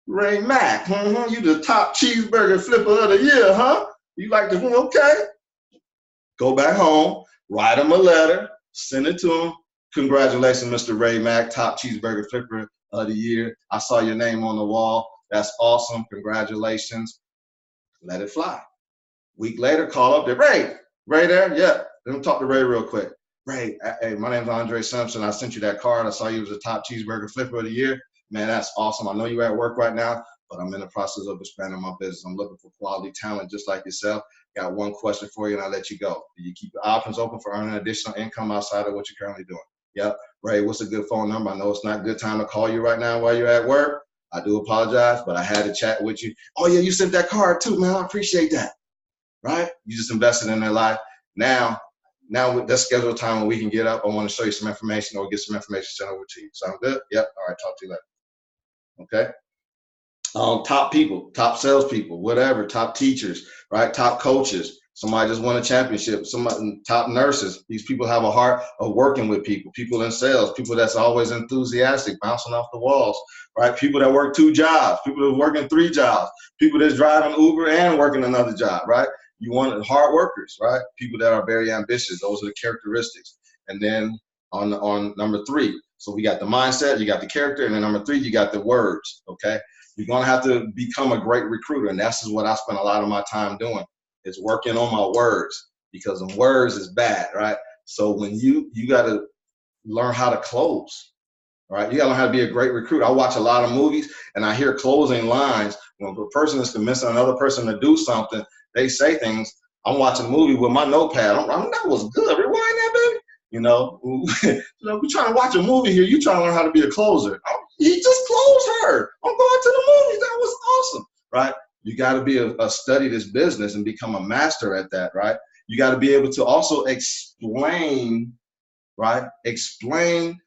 Ray Mack, you the top cheeseburger flipper of the year, huh? You like to, okay. Go back home, write him a letter, send it to him. Congratulations, Mr. Ray Mack, top cheeseburger flipper of the year. I saw your name on the wall. That's awesome. Congratulations. Let it fly. Week later, call up there. Ray there? Yeah. Let me talk to Ray real quick. Ray, hey, my name's Andre Simpson. I sent you that card. I saw you was a top cheeseburger flipper of the year. Man, that's awesome. I know you're at work right now, but I'm in the process of expanding my business. I'm looking for quality talent just like yourself. Got one question for you, and I'll let you go. Do you keep your options open for earning additional income outside of what you're currently doing? Yep. Ray, what's a good phone number? I know it's not a good time to call you right now while you're at work. I do apologize, but I had to chat with you. Oh, yeah, you sent that card too, man. I appreciate that. Right? You just invested in their life. Now with that scheduled time when we can get up, I want to show you some information or get some information sent over to you. Sound good? Yep. All right. Talk to you later. Okay. Top people, top salespeople, whatever, top teachers, right? Top coaches. Somebody just won a championship. Somebody, top nurses. These people have a heart of working with people. People in sales. People that's always enthusiastic, bouncing off the walls, right? People that work 2 jobs. People that are working 3 jobs. People that's driving Uber and working another job, right? You want hard workers, right? People that are very ambitious. Those are the characteristics. And then on number 3, so we got the mindset, you got the character, and then number 3, you got the words. Okay. You're going to have to become a great recruiter. And that's what I spend a lot of my time doing, is working on my words, because the words is bad, right? So when you got to learn how to close, right? You got to learn how to be a great recruiter. I watch a lot of movies and I hear closing lines. When a person is convincing another person to do something, they say things. I'm watching a movie with my notepad. That was good. Rewind that, baby. We're trying to watch a movie here. You trying to learn how to be a closer. He just closed her. I'm going to the movie. That was awesome, right? You got to be a study this business and become a master at that, right? You got to be able to also explain, right? Explain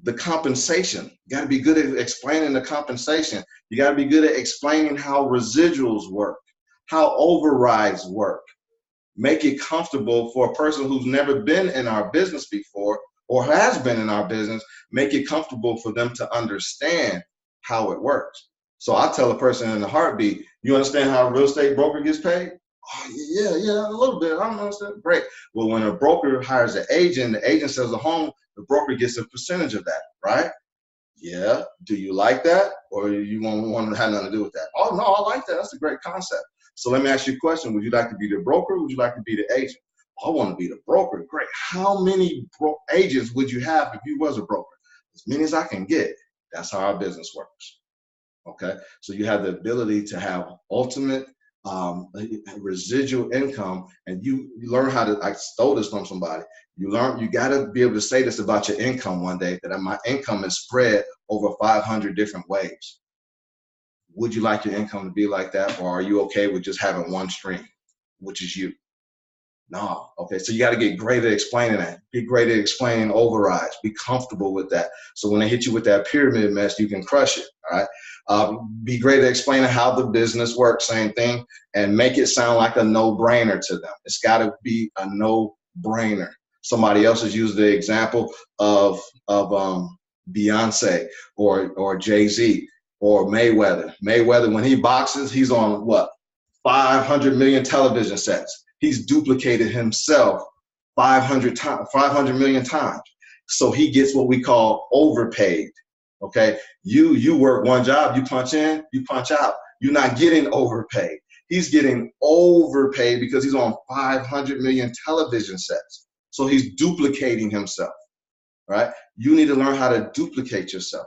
the compensation. You got to be good at explaining the compensation. You got to be good at explaining how residuals work, how overrides work. Make it comfortable for a person who's never been in our business before or has been in our business. Make it comfortable for them to understand how it works. So I tell a person in a heartbeat, you understand how a real estate broker gets paid? Oh, yeah, a little bit. I don't understand. Great. Well, when a broker hires an agent, the agent sells a home, the broker gets a percentage of that, right? Yeah. Do you like that? Or you want to have nothing to do with that? Oh, no, I like that. That's a great concept. So let me ask you a question. Would you like to be the broker or would you like to be the agent? I want to be the broker. Great. How many agents would you have if you was a broker? As many as I can get. That's how our business works. Okay. So you have the ability to have ultimate residual income, and you learn how to, I stole this from somebody. You got to be able to say this about your income one day, that my income is spread over 500 different ways. Would you like your income to be like that, or are you okay with just having one stream, which is you? No. Okay. So you got to get great at explaining that. Get great at explaining overrides. Be comfortable with that. So when they hit you with that pyramid mess, you can crush it. All right. Be great at explaining how the business works. Same thing. And make it sound like a no-brainer to them. It's got to be a no-brainer. Somebody else has used the example of Beyonce or Jay-Z or Mayweather. Mayweather, when he boxes, he's on what? 500 million television sets. He's duplicated himself 500 million times. So he gets what we call overpaid. Okay. You work one job, you punch in, you punch out. You're not getting overpaid. He's getting overpaid because he's on 500 million television sets. So he's duplicating himself, right? You need to learn how to duplicate yourself.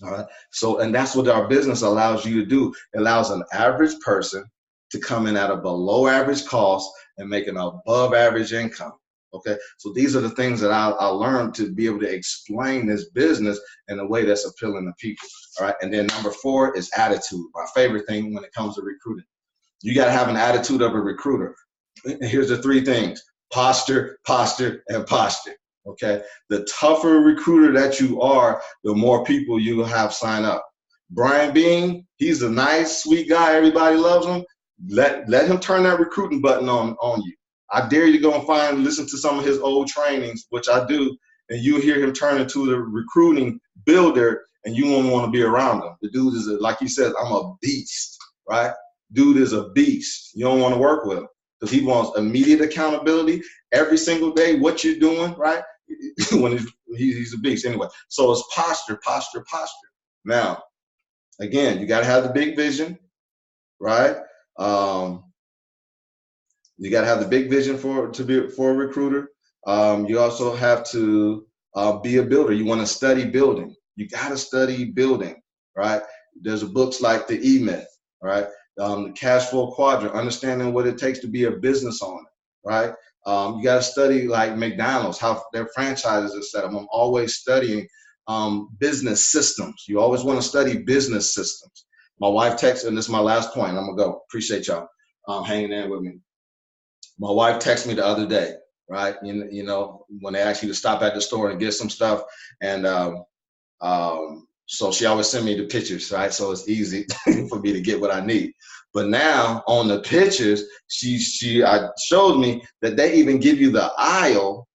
All right. So, and that's what our business allows you to do. It allows an average person to come in at a below average cost and make an above average income. Okay. So these are the things that I learned to be able to explain this business in a way that's appealing to people. All right. And then number 4 is attitude. My favorite thing when it comes to recruiting. You got to have an attitude of a recruiter. Here's the 3 things: posture, posture, and posture. Okay. The tougher recruiter that you are, the more people you have sign up. Brian Bean, he's a nice, sweet guy. Everybody loves him. Let him turn that recruiting button on you. I dare you to go and listen to some of his old trainings, which I do, and you hear him turn into the recruiting builder, and you won't want to be around him. The dude is, like he says, I'm a beast, right? Dude is a beast. You don't want to work with him because he wants immediate accountability every single day. What you're doing, right? When he's a beast. Anyway, so it's posture, posture, posture. Now, again, you got to have the big vision, right? You got to have the big vision for a recruiter. You also have to be a builder. You want to study building. You got to study building, right? There's books like The E-Myth, right? The cash flow quadrant, understanding what it takes to be a business owner, right? You got to study like McDonald's, how their franchises are set up. I'm always studying business systems. You always want to study business systems. My wife texted, and this is my last point. I'm gonna go. Appreciate y'all hanging in with me. My wife texted me the other day, right? You know, when they ask you to stop at the store and get some stuff, and so she always send me the pictures, right? So it's easy for me to get what I need. But now on the pictures, she showed me that they even give you the aisle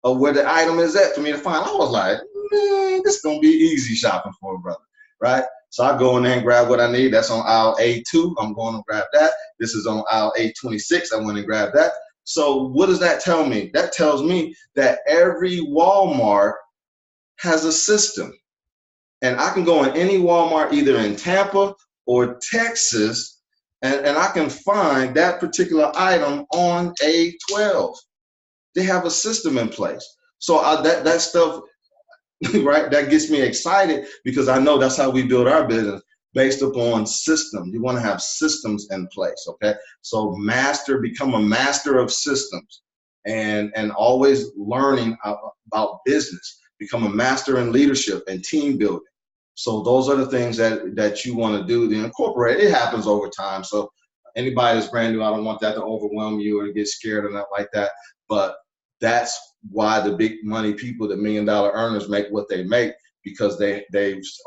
of where the item is at for me to find. I was like, man, this is gonna be easy shopping for a brother, right? So I go in there and grab what I need. That's on aisle A2. I'm going to grab that. This is on aisle A26. I went and grabbed that. So what does that tell me? That tells me that every Walmart has a system. And I can go in any Walmart, either in Tampa or Texas, and I can find that particular item on A12. They have a system in place. So that stuff, right, that gets me excited because I know that's how we build our business, based upon systems. You want to have systems in place, okay? So become a master of systems and always learning about business. Become a master in leadership and team building. So those are the things that you want to do to incorporate. It happens over time. So anybody that's brand new, I don't want that to overwhelm you or get scared or not like that. But that's why the big money people, the $1 million earners, make what they make, because they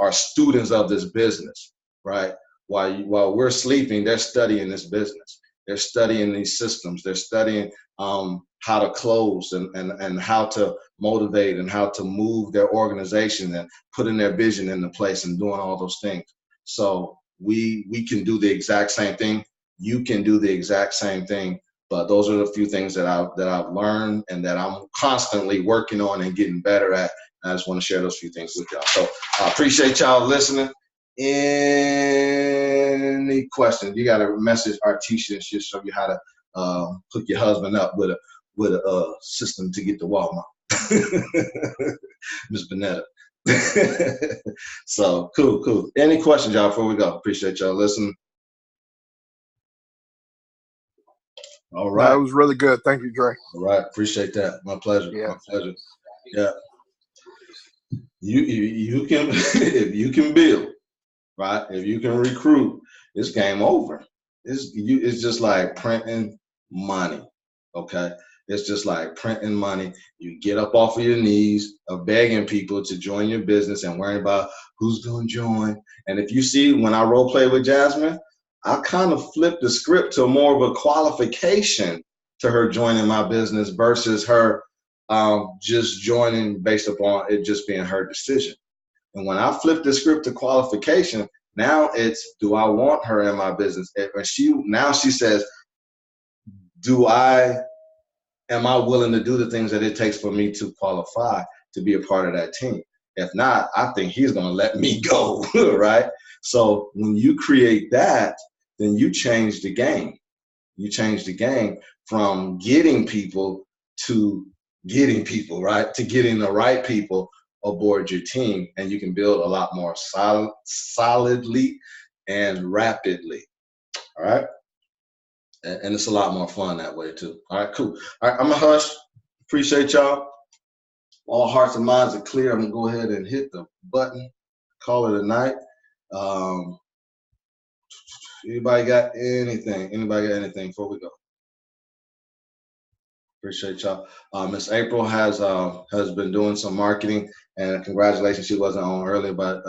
are students of this business, right? While we're sleeping, they're studying this business. They're studying these systems. They're studying how to close and how to motivate and how to move their organization and putting their vision into place and doing all those things. So we can do the exact same thing. You can do the exact same thing. But those are the few things that I've learned and that I'm constantly working on and getting better at. And I just want to share those few things with y'all. So I appreciate y'all listening. Any questions? You got to message Artisha and she'll show you how to hook your husband up with a system to get to Walmart. Miss Bonetta. So cool. Any questions, y'all, before we go? Appreciate y'all listening. All right. That was really good. Thank you, Dre. All right. Appreciate that. My pleasure. Yeah. My pleasure. Yeah. You can if you can build, right? If you can recruit, it's game over. It's just like printing money. Okay. It's just like printing money. You get up off of your knees of begging people to join your business and worrying about who's going to join. And if you see, when I role play with Jasmine, I kind of flipped the script to more of a qualification to her joining my business versus her just joining based upon it just being her decision. And when I flipped the script to qualification, now it's, do I want her in my business? And she says, am I willing to do the things that it takes for me to qualify to be a part of that team? If not, I think he's going to let me go, right? So when you create that, then you change the game. You change the game from getting people to getting people, right? To getting the right people aboard your team, and you can build a lot more solidly and rapidly, all right? And it's a lot more fun that way too. All right, cool. All right, I'm gonna hush. Appreciate y'all. All hearts and minds are clear. I'm gonna go ahead and hit the button, call it a night. Anybody got anything? Before we go? Appreciate y'all. Miss April has been doing some marketing, and congratulations. She wasn't on earlier, but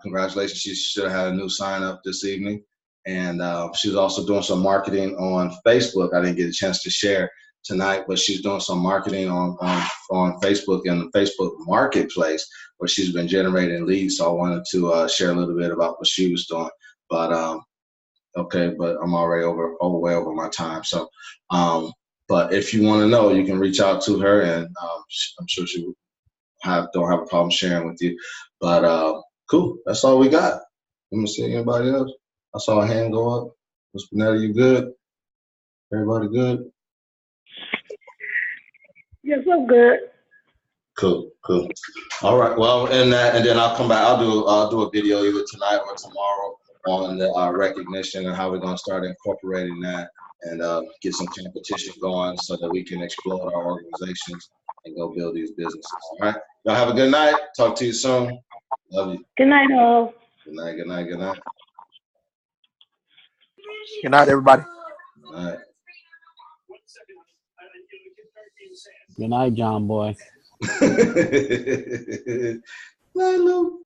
congratulations. She should have had a new sign up this evening. And she's also doing some marketing on Facebook. I didn't get a chance to share tonight, but she's doing some marketing on Facebook and the Facebook marketplace, where she's been generating leads. So I wanted to share a little bit about what she was doing. But okay, but I'm already way over my time. So, but if you want to know, you can reach out to her, and I'm sure she don't have a problem sharing with you. But cool, that's all we got. Let me see anybody else. I saw a hand go up. Ms. Bonetta, you good? Everybody good? Yes, I'm good. Cool. All right. Well, and then I'll come back. I'll do a video either tonight or tomorrow on the recognition and how we're going to start incorporating that and get some competition going so that we can explode our organizations and go build these businesses. All right. Y'all have a good night. Talk to you soon. Love you. Good night, all. Good night. Good night. Good night. Good night, everybody. Good night. Good night, John boy. Night, Lou.